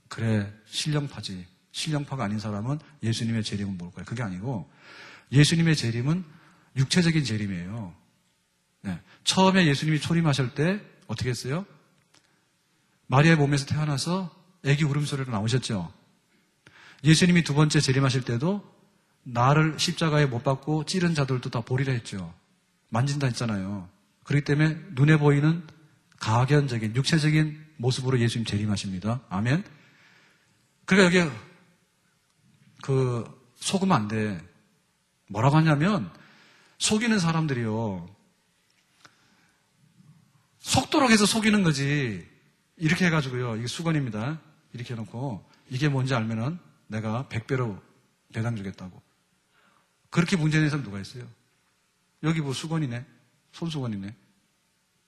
그래, 신령파지. 신령파가 아닌 사람은 예수님의 재림은 뭘 거야? 그게 아니고 예수님의 재림은 육체적인 재림이에요. 처음에 예수님이 초림하실 때 어떻게 했어요? 마리아의 몸에서 태어나서 애기 울음소리로 나오셨죠. 예수님이 두 번째 재림하실 때도 나를 십자가에 못 박고 찌른 자들도 다 보리라 했죠. 만진다 했잖아요. 그렇기 때문에 눈에 보이는 가견적인 육체적인 모습으로 예수님 재림하십니다. 아멘. 그러니까 여기 속으면 안 돼. 뭐라고 하냐면 속이는 사람들이요. 속도록 해서 속이는 거지. 이렇게 해가지고요. 이게 수건입니다. 이렇게 해놓고 이게 뭔지 알면은 내가 100배로 배당 주겠다고. 그렇게 문제 내는 사람 누가 있어요? 여기 뭐 수건이네. 손수건이네.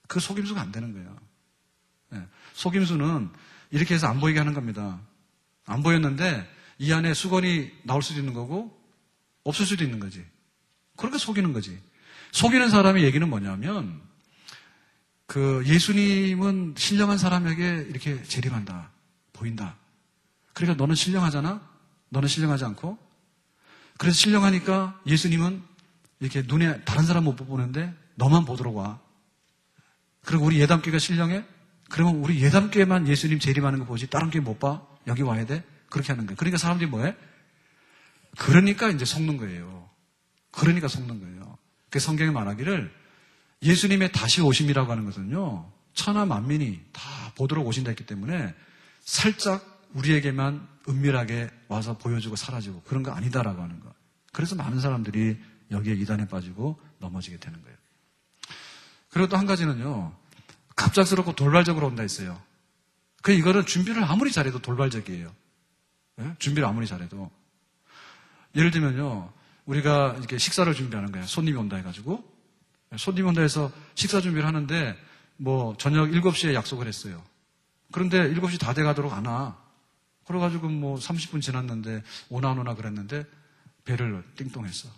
그 속임수가 안 되는 거예요. 네. 속임수는 이렇게 해서 안 보이게 하는 겁니다. 안 보였는데 이 안에 수건이 나올 수도 있는 거고 없을 수도 있는 거지. 그러니까 속이는 거지. 속이는 사람의 얘기는 뭐냐면 예수님은 신령한 사람에게 이렇게 재림한다. 보인다. 그러니까 너는 신령하잖아? 너는 신령하지 않고? 그래서 신령하니까 예수님은 이렇게 눈에 다른 사람 못 보는데 너만 보도록 와. 그리고 우리 예담교회가 신령해? 그러면 우리 예담교회만 예수님 재림하는 거 보지 다른 교회 못 봐? 여기 와야 돼? 그렇게 하는 거예요. 그러니까 사람들이 뭐해? 그러니까 이제 속는 거예요. 그러니까 속는 거예요. 그 성경에 말하기를 예수님의 다시 오심이라고 하는 것은요, 천하 만민이 다 보도록 오신다 했기 때문에 살짝 우리에게만 은밀하게 와서 보여주고 사라지고 그런 거 아니다라고 하는 거. 그래서 많은 사람들이 여기에 이단에 빠지고 넘어지게 되는 거예요. 그리고 또 한 가지는요, 갑작스럽고 돌발적으로 온다 했어요. 이거는 준비를 아무리 잘해도 돌발적이에요. 네? 준비를 아무리 잘해도. 예를 들면요, 우리가 이렇게 식사를 준비하는 거예요. 손님이 온다 해가지고. 손님이 온다 해서 식사 준비를 하는데, 저녁 7시에 약속을 했어요. 그런데 7시 다 돼가도록 안 와. 그래가지고 30분 지났는데, 오나 안 오나 그랬는데, 배를 띵동했어.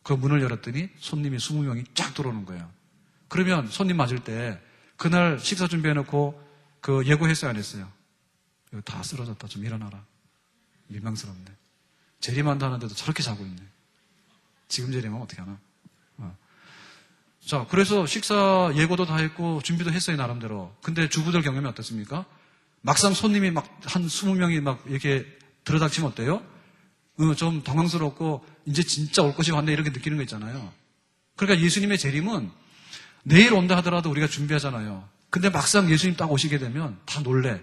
그 문을 열었더니 손님이 20명이 쫙 들어오는 거예요. 그러면 손님 맞을 때, 그날 식사 준비해놓고, 예고했어요, 안 했어요? 이거 다 쓰러졌다. 좀 일어나라. 민망스럽네. 재림한다 하는데도 저렇게 자고 있네. 지금 재림하면 어떻게 하나? 자, 그래서 식사 예고도 다 했고 준비도 했어요, 나름대로. 근데 주부들 경험이 어떻습니까? 막상 손님이 한 20명이 이렇게 들어닥치면 어때요? 좀 당황스럽고 이제 진짜 올 것이 왔네 이렇게 느끼는 거 있잖아요. 그러니까 예수님의 재림은 내일 온다 하더라도 우리가 준비하잖아요. 근데 막상 예수님 딱 오시게 되면 다 놀래.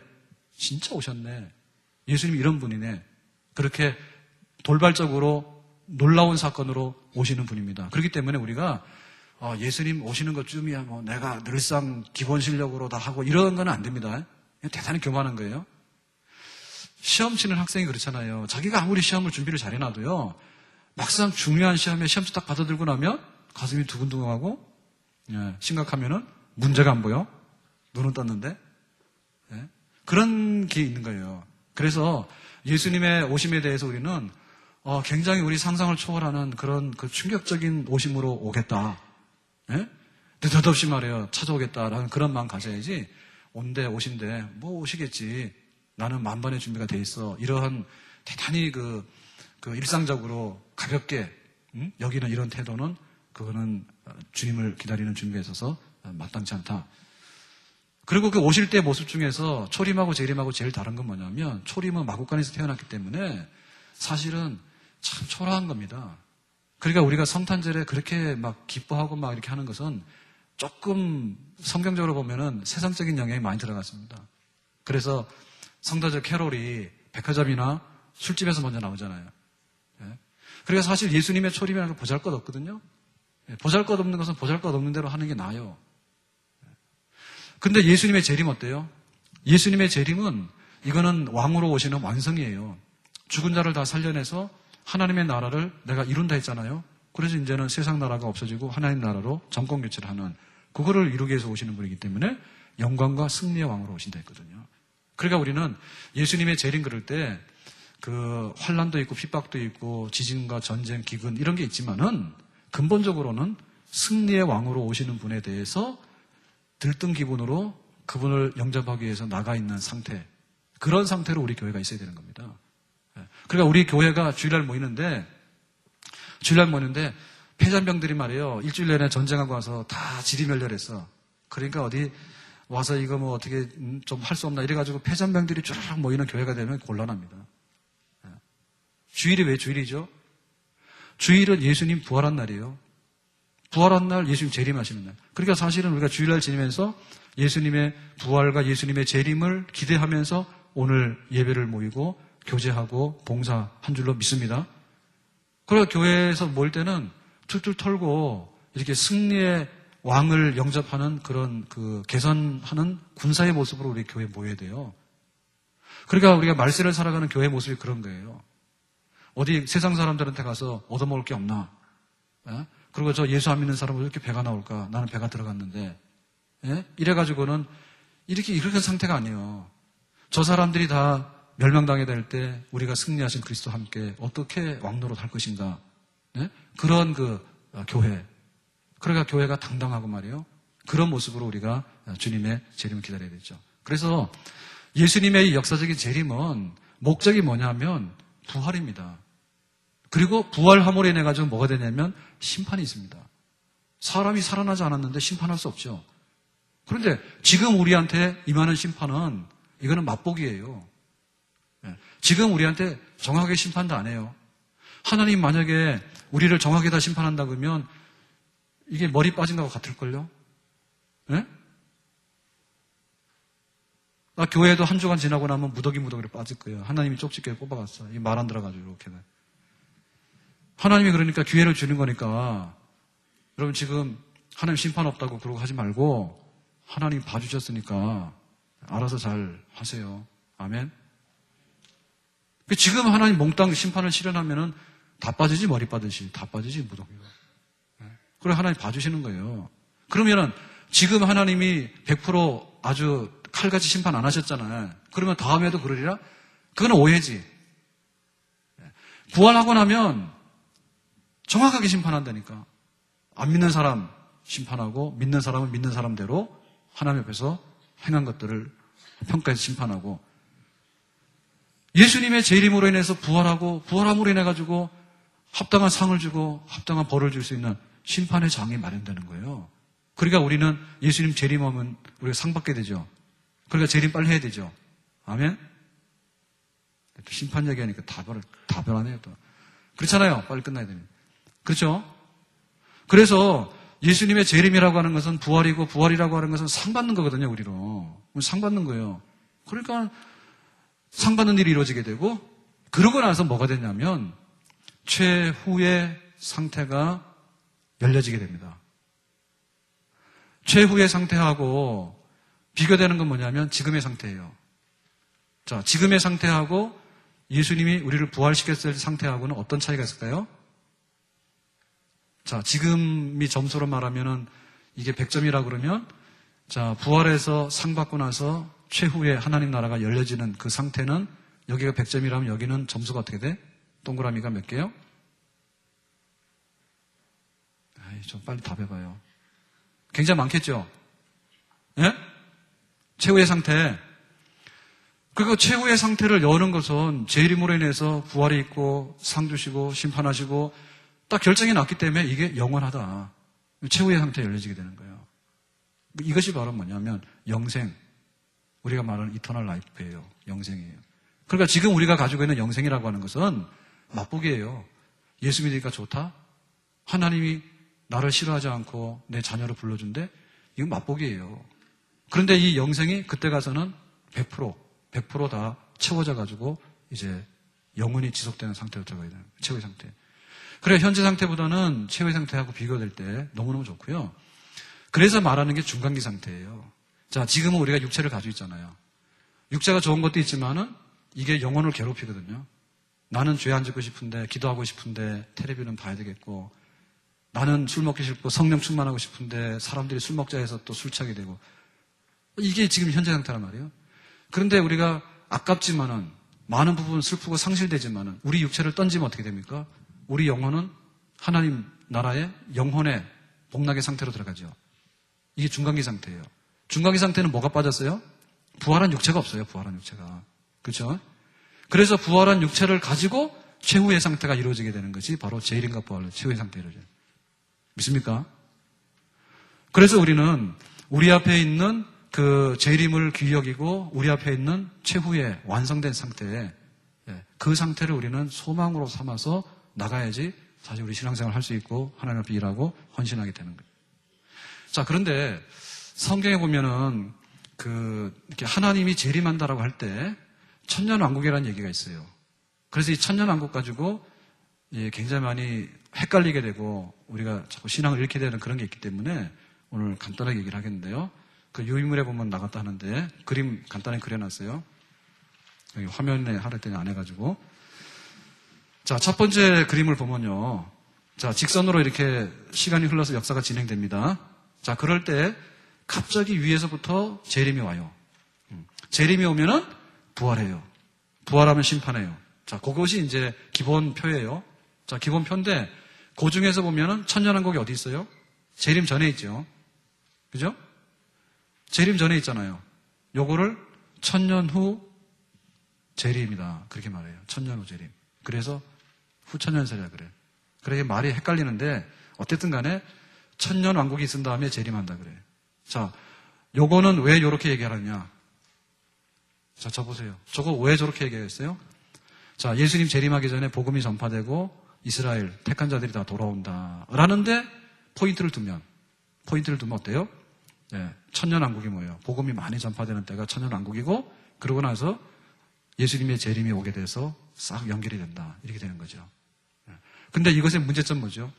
진짜 오셨네. 예수님 이런 분이네. 그렇게 돌발적으로 놀라운 사건으로 오시는 분입니다. 그렇기 때문에 우리가 예수님 오시는 것쯤이야 내가 늘상 기본 실력으로 다 하고 이런 건 안 됩니다. 대단히 교만한 거예요. 시험 치는 학생이 그렇잖아요. 자기가 아무리 시험을 준비를 잘 해놔도요, 막상 중요한 시험에 시험지 딱 받아들고 나면 가슴이 두근두근하고 심각하면은 문제가 안 보여. 눈은 떴는데. 그런 게 있는 거예요. 그래서 예수님의 오심에 대해서 우리는 굉장히 우리 상상을 초월하는 그런 충격적인 오심으로 오겠다. 근데 느닷없이 말해요. 찾아오겠다라는 그런 마음 가져야지. 온대 오신대 오시겠지. 나는 만반의 준비가 돼 있어. 이러한 대단히 일상적으로 가볍게 여기는 이런 태도는 그거는 주님을 기다리는 준비에 있어서 마땅치 않다. 그리고 오실 때 모습 중에서 초림하고 재림하고 제일 다른 건 뭐냐면 초림은 마구간에서 태어났기 때문에 사실은 참 초라한 겁니다. 그러니까 우리가 성탄절에 그렇게 기뻐하고 이렇게 하는 것은 조금 성경적으로 보면은 세상적인 영향이 많이 들어갔습니다. 그래서 성탄절 캐롤이 백화점이나 술집에서 먼저 나오잖아요. 그러니까 사실 예수님의 초림이라는 건 보잘것없거든요. 보잘것없는 것은 보잘것없는 대로 하는 게 나아요. 근데 예수님의 재림 어때요? 예수님의 재림은 이거는 왕으로 오시는 완성이에요. 죽은 자를 다 살려내서 하나님의 나라를 내가 이룬다 했잖아요. 그래서 이제는 세상 나라가 없어지고 하나님 나라로 정권 교체를 하는 그거를 이루기 위해서 오시는 분이기 때문에 영광과 승리의 왕으로 오신다 했거든요. 그러니까 우리는 예수님의 재림 그럴 때 환란도 있고 핍박도 있고 지진과 전쟁, 기근 이런 게 있지만은 근본적으로는 승리의 왕으로 오시는 분에 대해서 들뜬 기분으로 그분을 영접하기 위해서 나가 있는 상태, 그런 상태로 우리 교회가 있어야 되는 겁니다. 그러니까 우리 교회가 주일날 모이는데 폐잔병들이 말이에요. 일주일 내내 전쟁하고 와서 다 지리멸렬했어. 그러니까 어디 와서 이거 뭐 어떻게 좀 할 수 없나 이래가지고 폐잔병들이 쫙 모이는 교회가 되면 곤란합니다. 주일이 왜 주일이죠? 주일은 예수님 부활한 날이에요. 부활한 날 예수님 재림하시는 날. 그러니까 사실은 우리가 주일날 지내면서 예수님의 부활과 예수님의 재림을 기대하면서 오늘 예배를 모이고 교제하고 봉사한 줄로 믿습니다. 그리고 교회에서 모일 때는 툴툴 털고 이렇게 승리의 왕을 영접하는 그런 개선하는 군사의 모습으로 우리 교회에 모여야 돼요. 그러니까 우리가 말세를 살아가는 교회 모습이 그런 거예요. 어디 세상 사람들한테 가서 얻어먹을 게 없나? 예? 그리고 저 예수 안 믿는 사람은 왜 이렇게 배가 나올까? 나는 배가 들어갔는데. 예? 이래가지고는 이렇게 상태가 아니에요. 저 사람들이 다 멸망당해 될 때 우리가 승리하신 그리스도와 함께 어떻게 왕노릇 할 것인가? 예? 그런 교회. 그러니까 교회가 당당하고 말이에요. 그런 모습으로 우리가 주님의 재림을 기다려야 되죠. 그래서 예수님의 역사적인 재림은 목적이 뭐냐면 부활입니다. 그리고 부활함으로 인해 가지고 뭐가 되냐면 심판이 있습니다. 사람이 살아나지 않았는데 심판할 수 없죠. 그런데 지금 우리한테 임하는 심판은 이거는 맛보기예요. 지금 우리한테 정확하게 심판도 안 해요. 하나님 만약에 우리를 정확하게 다 심판한다 그러면 이게 머리 빠진 거하고 같을걸요? 네? 나 교회에도 한 주간 지나고 나면 무더기로 빠질 거예요. 하나님이 쪽집게 뽑아갔어. 이 말 안 들어가지고 이렇게. 하나님이 그러니까 기회를 주는 거니까 여러분 지금 하나님 심판 없다고 그러고 하지 말고 하나님 봐주셨으니까 알아서 잘 하세요. 아멘. 지금 하나님 몽땅 심판을 실현하면은 다 빠지지 머리 빠듯이 다 빠지지 무더기가. 그래 하나님 봐주시는 거예요. 그러면은 지금 하나님이 100% 아주 칼같이 심판 안 하셨잖아요. 그러면 다음에도 그러리라? 그건 오해지. 부활하고 나면 정확하게 심판한다니까. 안 믿는 사람 심판하고 믿는 사람은 믿는 사람대로 하나님 앞에서 행한 것들을 평가해서 심판하고 예수님의 재림으로 인해서 부활함으로 인해 가지고 합당한 상을 주고 합당한 벌을 줄 수 있는 심판의 장이 마련되는 거예요. 그러니까 우리는 예수님 재림하면 우리가 상 받게 되죠. 그러니까 재림 빨리 해야 되죠. 아멘? 심판 얘기하니까 다 변하네요. 또. 그렇잖아요. 빨리 끝나야 됩니다. 그렇죠? 그래서 예수님의 재림이라고 하는 것은 부활이고 부활이라고 하는 것은 상 받는 거거든요. 우리로. 상 받는 거예요. 그러니까 상 받는 일이 이루어지게 되고 그러고 나서 뭐가 되냐면 최후의 상태가 열려지게 됩니다. 최후의 상태하고 비교되는 건 뭐냐면 지금의 상태예요. 자, 지금의 상태하고 예수님이 우리를 부활시켰을 상태하고는 어떤 차이가 있을까요? 자, 지금이 점수로 말하면은 이게 100점이라 그러면 자, 부활해서 상 받고 나서 최후의 하나님 나라가 열려지는 그 상태는 여기가 100점이라면 여기는 점수가 어떻게 돼? 동그라미가 몇 개요? 좀 빨리 답해봐요. 굉장히 많겠죠? 예? 최후의 상태. 그리고 최후의 상태를 여는 것은 재림으로 인해서 부활이 있고 상 주시고 심판하시고 딱 결정이 났기 때문에 이게 영원하다. 최후의 상태에 열려지게 되는 거예요. 이것이 바로 뭐냐면 영생. 우리가 말하는 이터널 라이프예요. 영생이에요. 그러니까 지금 우리가 가지고 있는 영생이라고 하는 것은 맛보기예요. 예수 믿으니까 좋다? 하나님이 나를 싫어하지 않고 내 자녀로 불러준대? 이건 맛보기예요. 그런데 이 영생이 그때 가서는 100% 다 채워져 가지고 이제 영원히 지속되는 상태로 들어가야 되는 거예요. 최후의 상태. 그래 현재 상태보다는 최후의 상태하고 비교될 때 너무너무 좋고요. 그래서 말하는 게 중간기 상태예요. 자, 지금은 우리가 육체를 가지고 있잖아요. 육체가 좋은 것도 있지만은 이게 영혼을 괴롭히거든요. 나는 죄 안 짓고 싶은데 기도하고 싶은데 텔레비는 봐야 되겠고 나는 술 먹기 싫고 성령 충만하고 싶은데 사람들이 술 먹자 해서 또 술 취하게 되고 이게 지금 현재 상태란 말이에요. 그런데 우리가 아깝지만은 많은 부분 슬프고 상실되지만은 우리 육체를 던지면 어떻게 됩니까? 우리 영혼은 하나님 나라의 영혼의 복락의 상태로 들어가죠. 이게 중간기 상태예요. 중간기 상태는 뭐가 빠졌어요? 부활한 육체가 없어요. 부활한 육체가. 그렇죠? 그래서 부활한 육체를 가지고 최후의 상태가 이루어지게 되는 것이 바로 재림과 부활로 최후의 상태가 이루어져요. 믿습니까? 그래서 우리는 우리 앞에 있는 그 재림을 귀히 여기고 우리 앞에 있는 최후의 완성된 상태에 그 상태를 우리는 소망으로 삼아서 나가야지 사실 우리 신앙생활을 할 수 있고 하나님 앞에 일하고 헌신하게 되는 거예요. 자, 그런데 성경에 보면은 이렇게 하나님이 재림한다라고 할 때 천년왕국이라는 얘기가 있어요. 그래서 이 천년왕국 가지고 굉장히 많이 헷갈리게 되고 우리가 자꾸 신앙을 잃게 되는 그런 게 있기 때문에 오늘 간단하게 얘기를 하겠는데요. 그 유인물에 보면 나갔다 하는데 그림 간단히 그려놨어요. 여기 화면에 하랬더니 안 해가지고. 자, 첫 번째 그림을 보면요. 자, 직선으로 이렇게 시간이 흘러서 역사가 진행됩니다. 자, 그럴 때 갑자기 위에서부터 재림이 와요. 재림이 오면은 부활해요. 부활하면 심판해요. 자, 그것이 이제 기본표예요. 자, 기본표인데 그 중에서 보면은 천년왕국이 어디 있어요? 재림 전에 있죠. 그죠? 재림 전에 있잖아요. 요거를 천년 후 재림이다. 그렇게 말해요. 천년 후 재림. 그래서 후천년설이라 그래요. 그래서 말이 헷갈리는데 어쨌든 간에 천년 왕국이 있은 다음에 재림한다 그래요. 자, 요거는 왜 요렇게 얘기하느냐? 자, 저 보세요. 저거 왜 저렇게 얘기했어요? 자, 예수님 재림하기 전에 복음이 전파되고 이스라엘 택한 자들이 다 돌아온다. 라는데 포인트를 두면 어때요? 네, 천년왕국이 뭐예요? 복음이 많이 전파되는 때가 천년왕국이고 그러고 나서 예수님의 재림이 오게 돼서 싹 연결이 된다. 이렇게 되는 거죠. 네. 근데 이것의 문제점 뭐죠?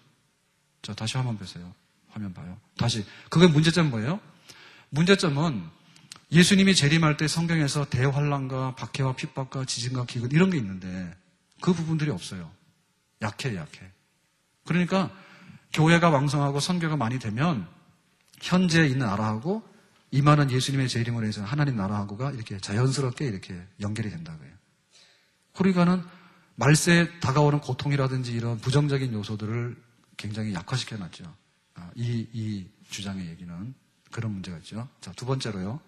자, 다시 화면 보세요. 화면 봐요. 다시. 그게 문제점 뭐예요? 문제점은 예수님이 재림할 때 성경에서 대환란과 박해와 핍박과 지진과 기근 이런 게 있는데 그 부분들이 없어요. 약해. 그러니까 교회가 왕성하고 선교가 많이 되면 현재 있는 나라하고 임하는 예수님의 재림으로 해서 하나님 나라하고가 이렇게 자연스럽게 이렇게 연결이 된다고요. 그러니까는 말세에 다가오는 고통이라든지 이런 부정적인 요소들을 굉장히 약화시켜 놨죠. 이 주장의 얘기는 그런 문제가 있죠. 자, 두 번째로요.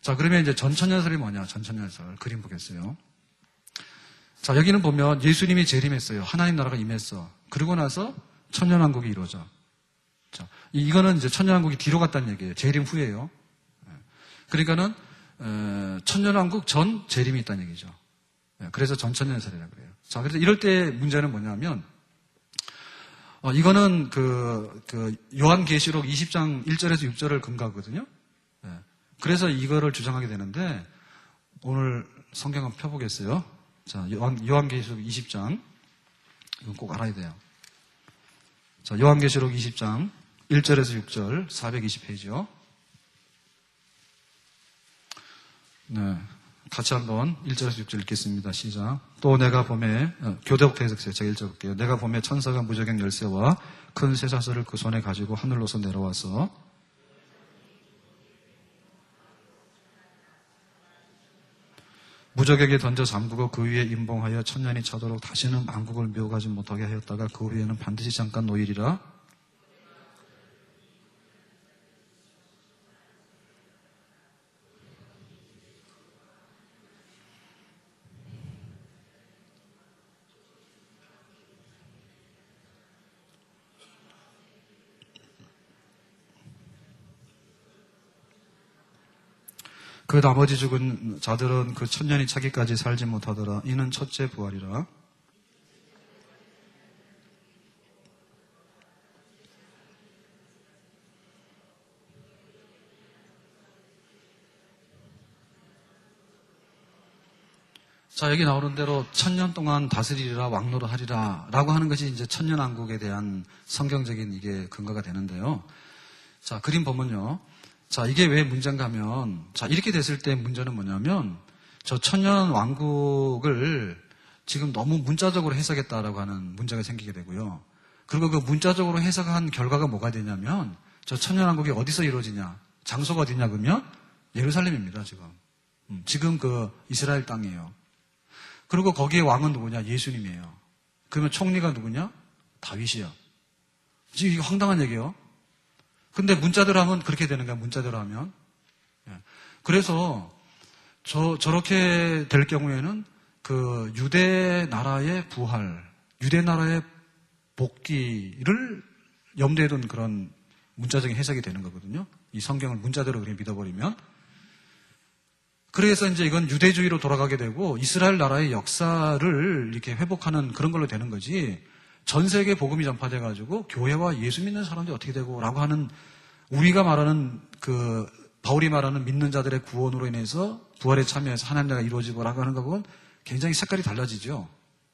자, 그러면 이제 전천년설이 뭐냐? 전천년설 그림 보겠어요. 자, 여기는 보면 예수님이 재림했어요. 하나님 나라가 임했어. 그러고 나서 천년왕국이 이루어져. 자, 이거는 이제 천년왕국이 뒤로 갔다는 얘기예요. 재림 후에요. 그러니까는 천년왕국 전 재림이 있다는 얘기죠. 그래서 전천년설이라고 그래요. 자, 그래서 이럴 때 문제는 뭐냐면 이거는 요한계시록 20장 1절에서 6절을 근거하거든요. 그래서 이거를 주장하게 되는데 오늘 성경 한번 펴보겠어요. 자, 요한계시록 20장 이건 꼭 알아야 돼요. 자, 요한계시록 20장 1절에서 6절 420페이지요. 네, 같이 한번 1절에서 6절 읽겠습니다. 시작. 또 내가 봄에 교대부터 해석해요. 제가 읽어볼게요. 내가 봄에 천사가 무저갱 열쇠와 큰 쇠사슬을 그 손에 가지고 하늘로서 내려와서 무적에게 던져 잠그고 그 위에 임봉하여 천년이 차도록 다시는 만국을 묘가지 못하게 하였다가 그 후에는 반드시 잠깐 노일이라. 그 나머지 죽은 자들은 그 천년이 차기까지 살지 못하더라. 이는 첫째 부활이라. 자, 여기 나오는 대로 천년 동안 다스리리라 왕노릇하리라 라고 하는 것이 이제 천년왕국에 대한 성경적인 이게 근거가 되는데요. 자, 그림 보면요. 자, 이게 왜 문제인가 하면, 자, 이렇게 됐을 때 문제는 뭐냐면, 저 천년 왕국을 지금 너무 문자적으로 해석했다라고 하는 문제가 생기게 되고요. 그리고 그 문자적으로 해석한 결과가 뭐가 되냐면, 저 천년 왕국이 어디서 이루어지냐? 장소가 어디냐, 그러면? 예루살렘입니다, 지금. 지금 그 이스라엘 땅이에요. 그리고 거기에 왕은 누구냐? 예수님이에요. 그러면 총리가 누구냐? 다윗이요. 지금 이게 황당한 얘기예요. 근데 문자대로 하면 그렇게 되는 거야, 문자대로 하면. 그래서 저렇게 될 경우에는 그 유대 나라의 부활, 유대 나라의 복귀를 염두에 둔 그런 문자적인 해석이 되는 거거든요. 이 성경을 문자대로 그냥 믿어버리면. 그래서 이제 이건 유대주의로 돌아가게 되고 이스라엘 나라의 역사를 이렇게 회복하는 그런 걸로 되는 거지, 전 세계 복음이 전파돼가지고 교회와 예수 믿는 사람들이 어떻게 되고 라고 하는, 우리가 말하는 바울이 말하는 믿는 자들의 구원으로 인해서 부활에 참여해서 하나님 나라가 이루어지고 라고 하는 것은 굉장히 색깔이 달라지죠.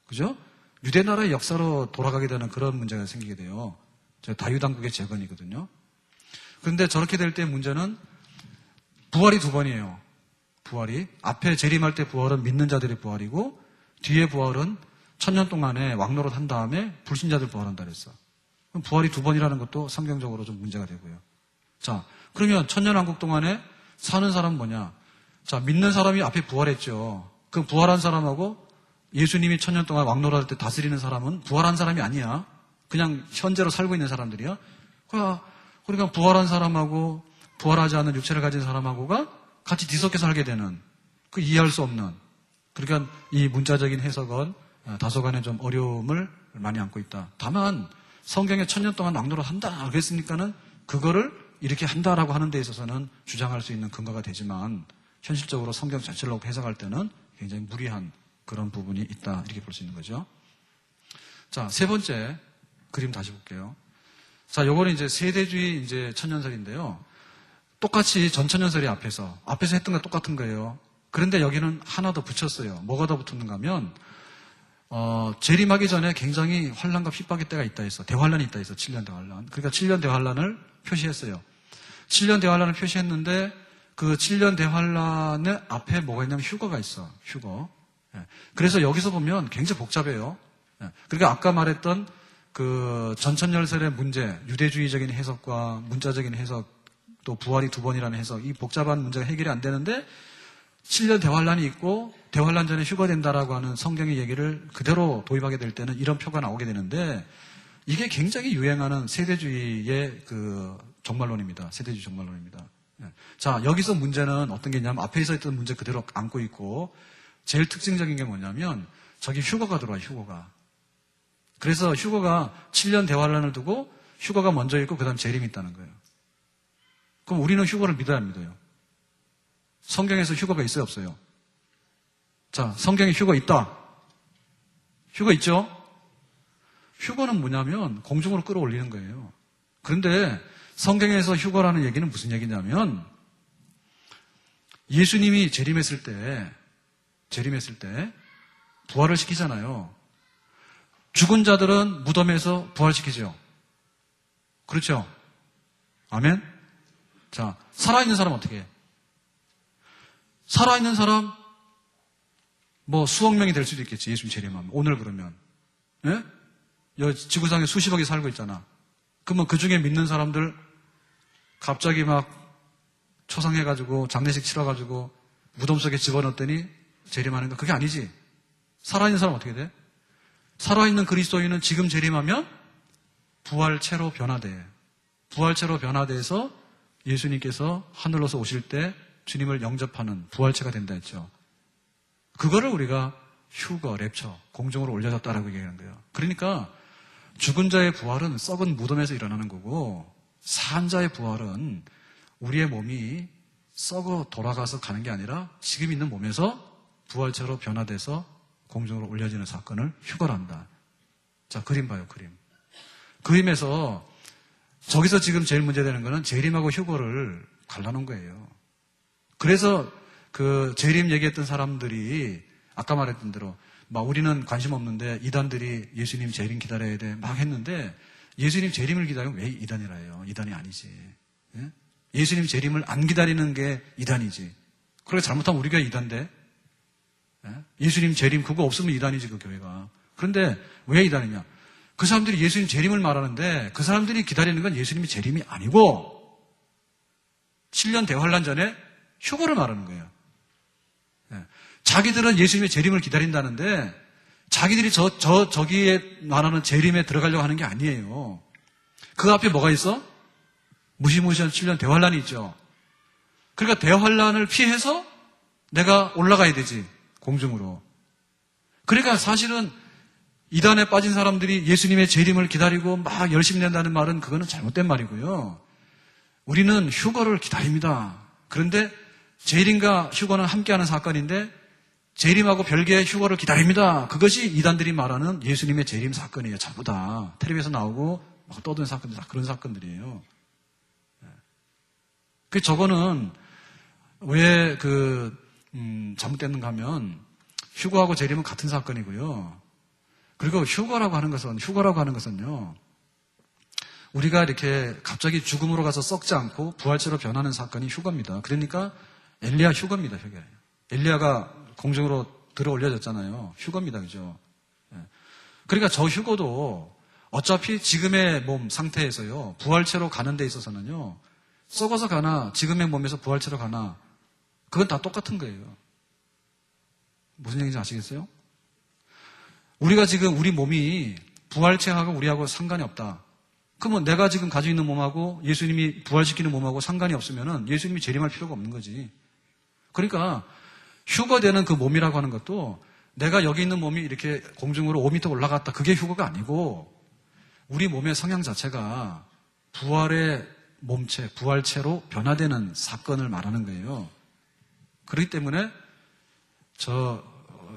그죠? 유대 나라의 역사로 돌아가게 되는 그런 문제가 생기게 돼요. 다유당국의 재건이거든요. 그런데 저렇게 될 때 문제는 부활이 두 번이에요. 부활이. 앞에 재림할 때 부활은 믿는 자들의 부활이고, 뒤에 부활은 천년 동안에 왕노릇 한 다음에 불신자들 부활한다 그랬어. 그럼 부활이 두 번이라는 것도 성경적으로 좀 문제가 되고요. 자, 그러면 천년왕국 동안에 사는 사람은 뭐냐? 자, 믿는 사람이 앞에 부활했죠. 그 부활한 사람하고 예수님이 천년 동안 왕노릇할 때 다스리는 사람은 부활한 사람이 아니야. 그냥 현재로 살고 있는 사람들이야. 그러니까 부활한 사람하고 부활하지 않은 육체를 가진 사람하고가 같이 뒤섞여 살게 되는, 그 이해할 수 없는, 그러니까 이 문자적인 해석은 다소간의 좀 어려움을 많이 안고 있다. 다만 성경에 천년 동안 왕노릇 한다 그랬으니까는 그거를 이렇게 한다라고 하는 데 있어서는 주장할 수 있는 근거가 되지만, 현실적으로 성경 자체로 해석할 때는 굉장히 무리한 그런 부분이 있다, 이렇게 볼 수 있는 거죠. 자, 세 번째 그림 다시 볼게요. 자, 요거는 이제 세대주의 이제 천년설인데요. 똑같이 전천년설이 앞에서 했던 거 똑같은 거예요. 그런데 여기는 하나 더 붙였어요. 뭐가 더 붙었는가 하면, 재림하기 전에 굉장히 환란과 핍박의 때가 있다 해서, 대환란이 있다 해서 7년 대환란. 그러니까 7년 대환란을 표시했어요. 7년 대환란을 표시했는데 그 7년 대환란의 앞에 뭐가 있냐면 휴거가 있어. 휴거. 그래서 여기서 보면 굉장히 복잡해요. 그러니까 아까 말했던 그 전천년설의 문제, 유대주의적인 해석과 문자적인 해석, 또 부활이 두 번이라는 해석, 이 복잡한 문제가 해결이 안 되는데 7년 대환란이 있고 대환란 전에 휴거된다라고 하는 성경의 얘기를 그대로 도입하게 될 때는 이런 표가 나오게 되는데, 이게 굉장히 유행하는 세대주의의 그 종말론입니다. 세대주의 종말론입니다. 자, 여기서 문제는 어떤 게 있냐면 앞에 있었던 문제 그대로 안고 있고, 제일 특징적인 게 뭐냐면 저기 휴거가 들어와요. 휴거가. 그래서 휴거가 7년 대환란을 두고 휴거가 먼저 있고 그 다음 재림이 있다는 거예요. 그럼 우리는 휴거를 믿어야 믿어요. 성경에서 휴거가 있어요, 없어요? 자, 성경에 휴거 있다. 휴거 있죠? 휴거는 뭐냐면 공중으로 끌어올리는 거예요. 그런데 성경에서 휴거라는 얘기는 무슨 얘기냐면, 예수님이 재림했을 때 부활을 시키잖아요. 죽은 자들은 무덤에서 부활시키죠. 그렇죠? 아멘? 자, 살아있는 사람은 어떻게 해? 살아있는 사람, 뭐 수억 명이 될 수도 있겠지. 예수님 재림하면. 오늘 그러면. 예? 여기 지구상에 수십억이 살고 있잖아. 그러면 그 중에 믿는 사람들 갑자기 막 초상해가지고 장례식 치러가지고 무덤 속에 집어넣었더니 재림하는 거, 그게 아니지. 살아있는 사람 어떻게 돼? 살아있는 그리스도인은 지금 재림하면 부활체로 변화돼. 부활체로 변화돼서 예수님께서 하늘로서 오실 때 주님을 영접하는 부활체가 된다 했죠. 그거를 우리가 휴거, 랩처, 공중으로 올려졌다라고 얘기하는 거예요. 그러니까 죽은 자의 부활은 썩은 무덤에서 일어나는 거고, 산 자의 부활은 우리의 몸이 썩어 돌아가서 가는 게 아니라 지금 있는 몸에서 부활체로 변화돼서 공중으로 올려지는 사건을 휴거란다. 자, 그림 봐요, 그림. 그림에서 저기서 지금 제일 문제되는 거는 재림하고 휴거를 갈라놓은 거예요. 그래서 그 재림 얘기했던 사람들이 아까 말했던 대로 막 우리는 관심 없는데 이단들이 예수님 재림 기다려야 돼 막 했는데, 예수님 재림을 기다리면 왜 이단이라 해요? 이단이 아니지. 예? 예수님 재림을 안 기다리는 게 이단이지. 그러니까 잘못하면 우리가 이단데, 예? 예수님 재림 그거 없으면 이단이지, 그 교회가. 그런데 왜 이단이냐? 그 사람들이 예수님 재림을 말하는데 그 사람들이 기다리는 건 예수님이 재림이 아니고 7년 대환란 전에 휴거를 말하는 거예요. 예. 자기들은 예수님의 재림을 기다린다는데 자기들이 저기에 말하는 재림에 들어가려고 하는 게 아니에요. 그 앞에 뭐가 있어? 무시무시한 7년 대환란이 있죠. 그러니까 대환란을 피해서 내가 올라가야 되지, 공중으로. 그러니까 사실은 이단에 빠진 사람들이 예수님의 재림을 기다리고 막 열심히 낸다는 말은 그거는 잘못된 말이고요. 우리는 휴거를 기다립니다. 그런데 재림과 휴거는 함께하는 사건인데 재림하고 별개의 휴거를 기다립니다. 그것이 이단들이 말하는 예수님의 재림 사건이에요. 전부 다. 텔레비에서 나오고 막 떠드는 사건들, 다 그런 사건들이에요. 그 저거는 왜 잘못됐는가 하면 휴거하고 재림은 같은 사건이고요. 그리고 휴거라고 하는 것은요. 우리가 이렇게 갑자기 죽음으로 가서 썩지 않고 부활체로 변하는 사건이 휴거입니다. 그러니까 엘리야 휴거입니다. 휴거. 엘리야가 공중으로 들어 올려졌잖아요. 휴거입니다. 그죠? 그러니까 저 휴거도 어차피 지금의 몸 상태에서요. 부활체로 가는 데 있어서는요. 썩어서 가나 지금의 몸에서 부활체로 가나 그건 다 똑같은 거예요. 무슨 얘기인지 아시겠어요? 우리가 지금 우리 몸이 부활체하고 우리하고 상관이 없다. 그러면 내가 지금 가지고 있는 몸하고 예수님이 부활시키는 몸하고 상관이 없으면은 예수님이 재림할 필요가 없는 거지. 그러니까 휴거되는 그 몸이라고 하는 것도 내가 여기 있는 몸이 이렇게 공중으로 5m 올라갔다. 그게 휴거가 아니고 우리 몸의 성향 자체가 부활의 몸체, 부활체로 변화되는 사건을 말하는 거예요. 그렇기 때문에 저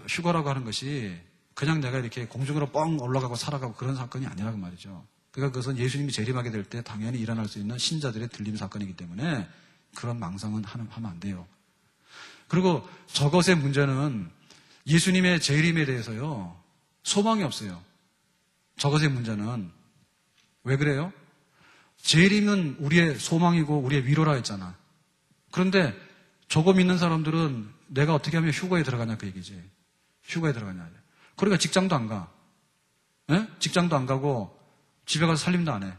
휴거라고 하는 것이 그냥 내가 이렇게 공중으로 뻥 올라가고 살아가고 그런 사건이 아니라고 말이죠. 그러니까 그것은 예수님이 재림하게 될 때 당연히 일어날 수 있는 신자들의 들림 사건이기 때문에 그런 망상은 하면 안 돼요. 그리고 저것의 문제는 예수님의 재림에 대해서요. 소망이 없어요. 저것의 문제는. 왜 그래요? 재림은 우리의 소망이고 우리의 위로라 했잖아. 그런데 저거 믿는 사람들은 내가 어떻게 하면 휴거에 들어가냐 그 얘기지. 휴거에 들어가냐. 그러니까 직장도 안 가. 예? 직장도 안 가고 집에 가서 살림도 안 해.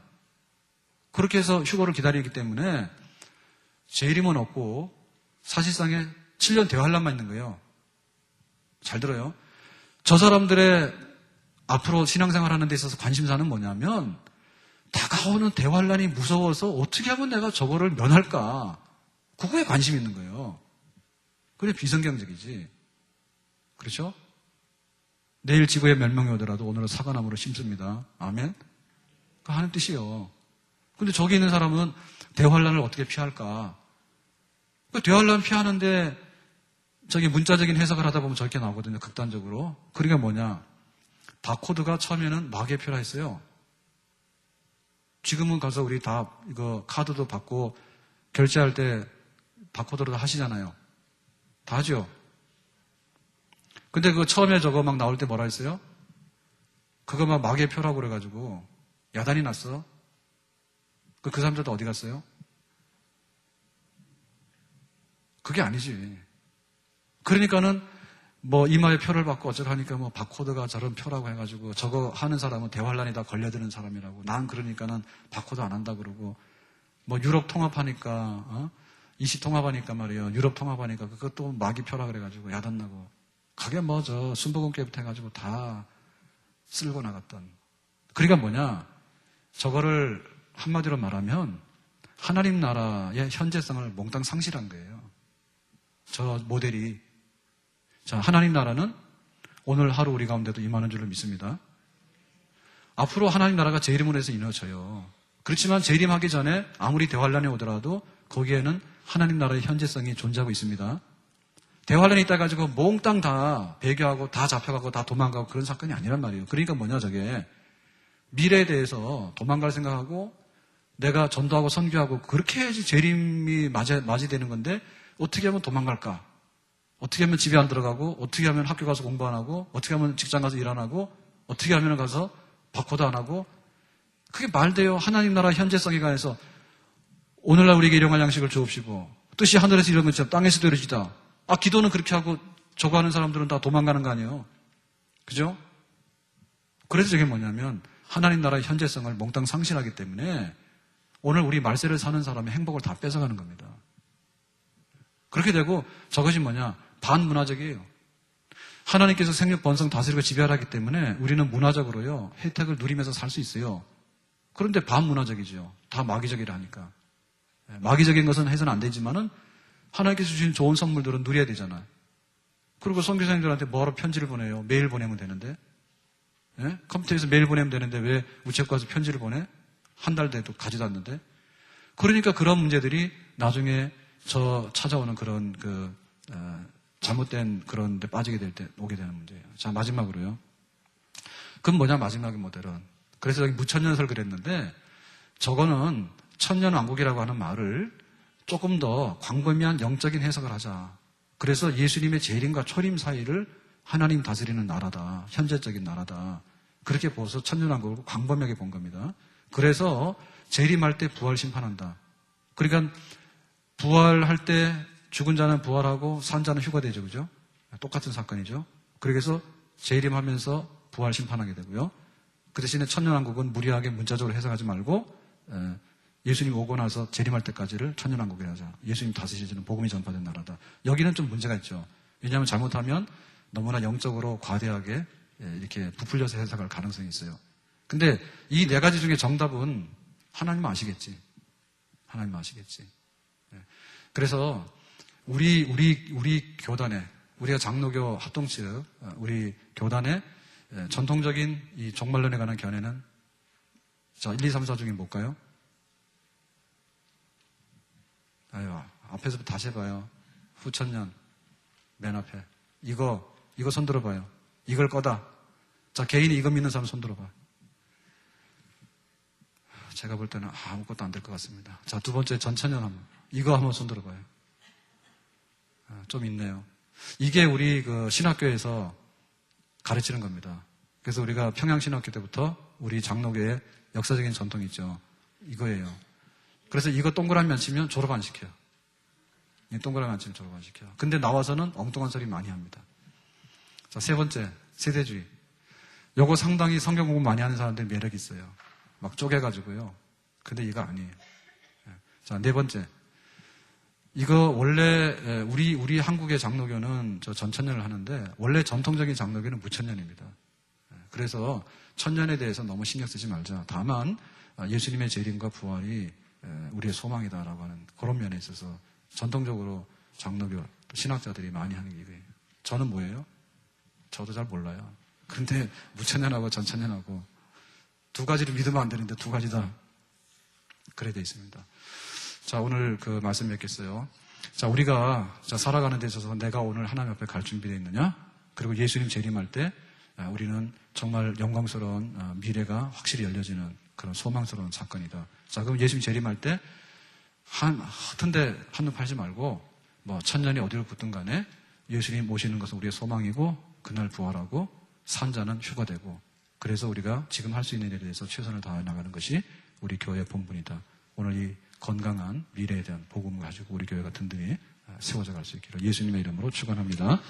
그렇게 해서 휴거를 기다리기 때문에 재림은 없고 사실상의 7년 대환란만 있는 거예요. 잘 들어요. 저 사람들의 앞으로 신앙생활 하는 데 있어서 관심사는 뭐냐면 다가오는 대환란이 무서워서 어떻게 하면 내가 저거를 면할까. 그거에 관심이 있는 거예요. 그게 비성경적이지. 그렇죠? 내일 지구에 멸망이 오더라도 오늘은 사과나무로 심습니다. 아멘? 그 하는 뜻이요. 근데 저기 있는 사람은 대환란을 어떻게 피할까? 그 대환란 피하는데 저기 문자적인 해석을 하다 보면 저렇게 나오거든요. 극단적으로. 그러니까 뭐냐? 바코드가 처음에는 마개표라 했어요. 지금은 가서 우리 다 이거 카드도 받고 결제할 때 바코드로 다 하시잖아요. 다 하죠? 근데 그거 처음에 저거 막 나올 때 뭐라 했어요? 그거 막 마개표라고 그래가지고 야단이 났어. 그 사람들도 어디 갔어요? 그게 아니지. 그러니까는 뭐 이마에 표를 받고 어쩌고 하니까 뭐 바코드가 저런 표라고 해가지고 저거 하는 사람은 대환란이 다 걸려드는 사람이라고. 난 그러니까는 바코드 안 한다 그러고 뭐 유럽 통합하니까 이시 통합하니까 말이에요. 유럽 통합하니까 그것도 마기표라 그래가지고 야단나고. 그게 뭐 저 순복음교부터 해가지고 다 쓸고 나갔던. 그러니까 뭐냐? 저거를 한마디로 말하면 하나님 나라의 현재성을 몽땅 상실한 거예요. 저 모델이. 자, 하나님 나라는 오늘 하루 우리 가운데도 임하는 줄을 믿습니다. 앞으로 하나님 나라가 재림을 해서 이루어져요. 그렇지만 재림하기 전에 아무리 대환란이 오더라도 거기에는 하나님 나라의 현재성이 존재하고 있습니다. 대환란이 있다 가지고 몽땅 다 배교하고 다 잡혀가고 다 도망가고 그런 사건이 아니란 말이에요. 그러니까 뭐냐 저게 미래에 대해서 도망갈 생각하고 내가 전도하고 선교하고 그렇게 해야지 재림이 맞이되는 건데 어떻게 하면 도망갈까? 어떻게 하면 집에 안 들어가고 어떻게 하면 학교 가서 공부 안 하고 어떻게 하면 직장 가서 일 안 하고 어떻게 하면 가서 바코드 안 하고 그게 말돼요. 하나님 나라 현재성에 관해서 오늘날 우리에게 일용할 양식을 주옵시고 뜻이 하늘에서 이루어진 것처럼 땅에서도 이루어지다. 아, 기도는 그렇게 하고 저거 하는 사람들은 다 도망가는 거 아니에요. 그죠? 그래서 저게 뭐냐면 하나님 나라의 현재성을 몽땅 상실하기 때문에 오늘 우리 말세를 사는 사람의 행복을 다 뺏어가는 겁니다. 그렇게 되고 저것이 뭐냐? 반문화적이에요. 하나님께서 생육, 번성, 다스리고 지배하기 때문에 우리는 문화적으로요. 혜택을 누리면서 살 수 있어요. 그런데 반문화적이죠. 다 마귀적이라 하니까. 마귀적인 것은 해서는 안 되지만은 하나님께서 주신 좋은 선물들은 누려야 되잖아요. 그리고 선교사님들한테 뭐하러 편지를 보내요? 메일 보내면 되는데. 컴퓨터에서 메일 보내면 되는데 왜 우체국 가서 편지를 보내? 한 달 돼도 가지도 않는데. 그러니까 그런 문제들이 나중에 찾아오는 그런 잘못된 그런 데 빠지게 될 때 오게 되는 문제예요. 자, 마지막으로요. 그건 뭐냐, 마지막의 모델은. 그래서 여기 무천년설 그랬는데, 저거는 천년왕국이라고 하는 말을 조금 더 광범위한 영적인 해석을 하자. 그래서 예수님의 재림과 초림 사이를 하나님 다스리는 나라다. 현재적인 나라다. 그렇게 보서 천년왕국을 광범위하게 본 겁니다. 그래서 재림할 때 부활 심판한다. 그러니까 부활할 때 죽은 자는 부활하고 산 자는 휴가되죠. 그죠? 똑같은 사건이죠. 그래서 재림하면서 부활 심판하게 되고요. 그 대신에 천년왕국은 무리하게 문자적으로 해석하지 말고 예수님 오고 나서 재림할 때까지를 천년왕국이라 하자. 예수님 다스리시는 복음이 전파된 나라다. 여기는 좀 문제가 있죠. 왜냐하면 잘못하면 너무나 영적으로 과대하게 이렇게 부풀려서 해석할 가능성이 있어요. 근데 이 네 가지 중에 정답은 하나님 아시겠지. 하나님 아시겠지. 그래서 우리 교단에, 우리가 장로교 합동측, 우리 교단의 전통적인 이 종말론에 관한 견해는 자, 1, 2, 3, 4 중에 뭘까요? 아유, 앞에서부터 다시 해봐요. 후천년, 맨 앞에. 이거 손 들어봐요. 이걸 거다. 자, 개인이 이거 믿는 사람 손 들어봐. 제가 볼 때는 아무것도 안 될 것 같습니다. 자, 두 번째 전천년 한번. 이거 한번 손 들어봐요. 좀 있네요. 이게 우리 신학교에서 가르치는 겁니다. 그래서 우리가 평양신학교 때부터 우리 장로교의 역사적인 전통이 있죠. 이거예요. 그래서 이거 동그라미 안 치면 졸업 안 시켜요. 동그라미 안 치면 졸업 안 시켜요. 근데 나와서는 엉뚱한 소리 많이 합니다. 자, 세 번째, 세대주의. 요거 상당히 성경 공부 많이 하는 사람들 매력이 있어요. 막 쪼개가지고요. 근데 이거 아니에요. 자, 네 번째. 이거 원래 우리 한국의 장로교는 전천년을 하는데 원래 전통적인 장로교는 무천년입니다. 그래서 천년에 대해서 너무 신경 쓰지 말자. 다만 예수님의 재림과 부활이 우리의 소망이다라고 하는 그런 면에 있어서 전통적으로 장로교 신학자들이 많이 하는 게 이거예요. 저는 뭐예요? 저도 잘 몰라요. 근데 무천년하고 전천년하고 두 가지를 믿으면 안 되는데 두 가지 다 그래 돼 있습니다. 자, 오늘 그 말씀 맺겠어요. 자, 우리가 살아가는 데 있어서 내가 오늘 하나님 앞에 갈 준비되어 있느냐? 그리고 예수님 재림할 때 우리는 정말 영광스러운 미래가 확실히 열려지는 그런 소망스러운 사건이다. 자, 그럼 예수님 재림할 때 하여튼데 한눈 팔지 말고 뭐 천년이 어디로 붙든 간에 예수님 모시는 것은 우리의 소망이고 그날 부활하고 산자는 휴가되고 그래서 우리가 지금 할 수 있는 일에 대해서 최선을 다해 나가는 것이 우리 교회의 본분이다. 오늘 이 건강한 미래에 대한 복음을 가지고 우리 교회가 든든히 세워져 갈 수 있기를 예수님의 이름으로 축원합니다.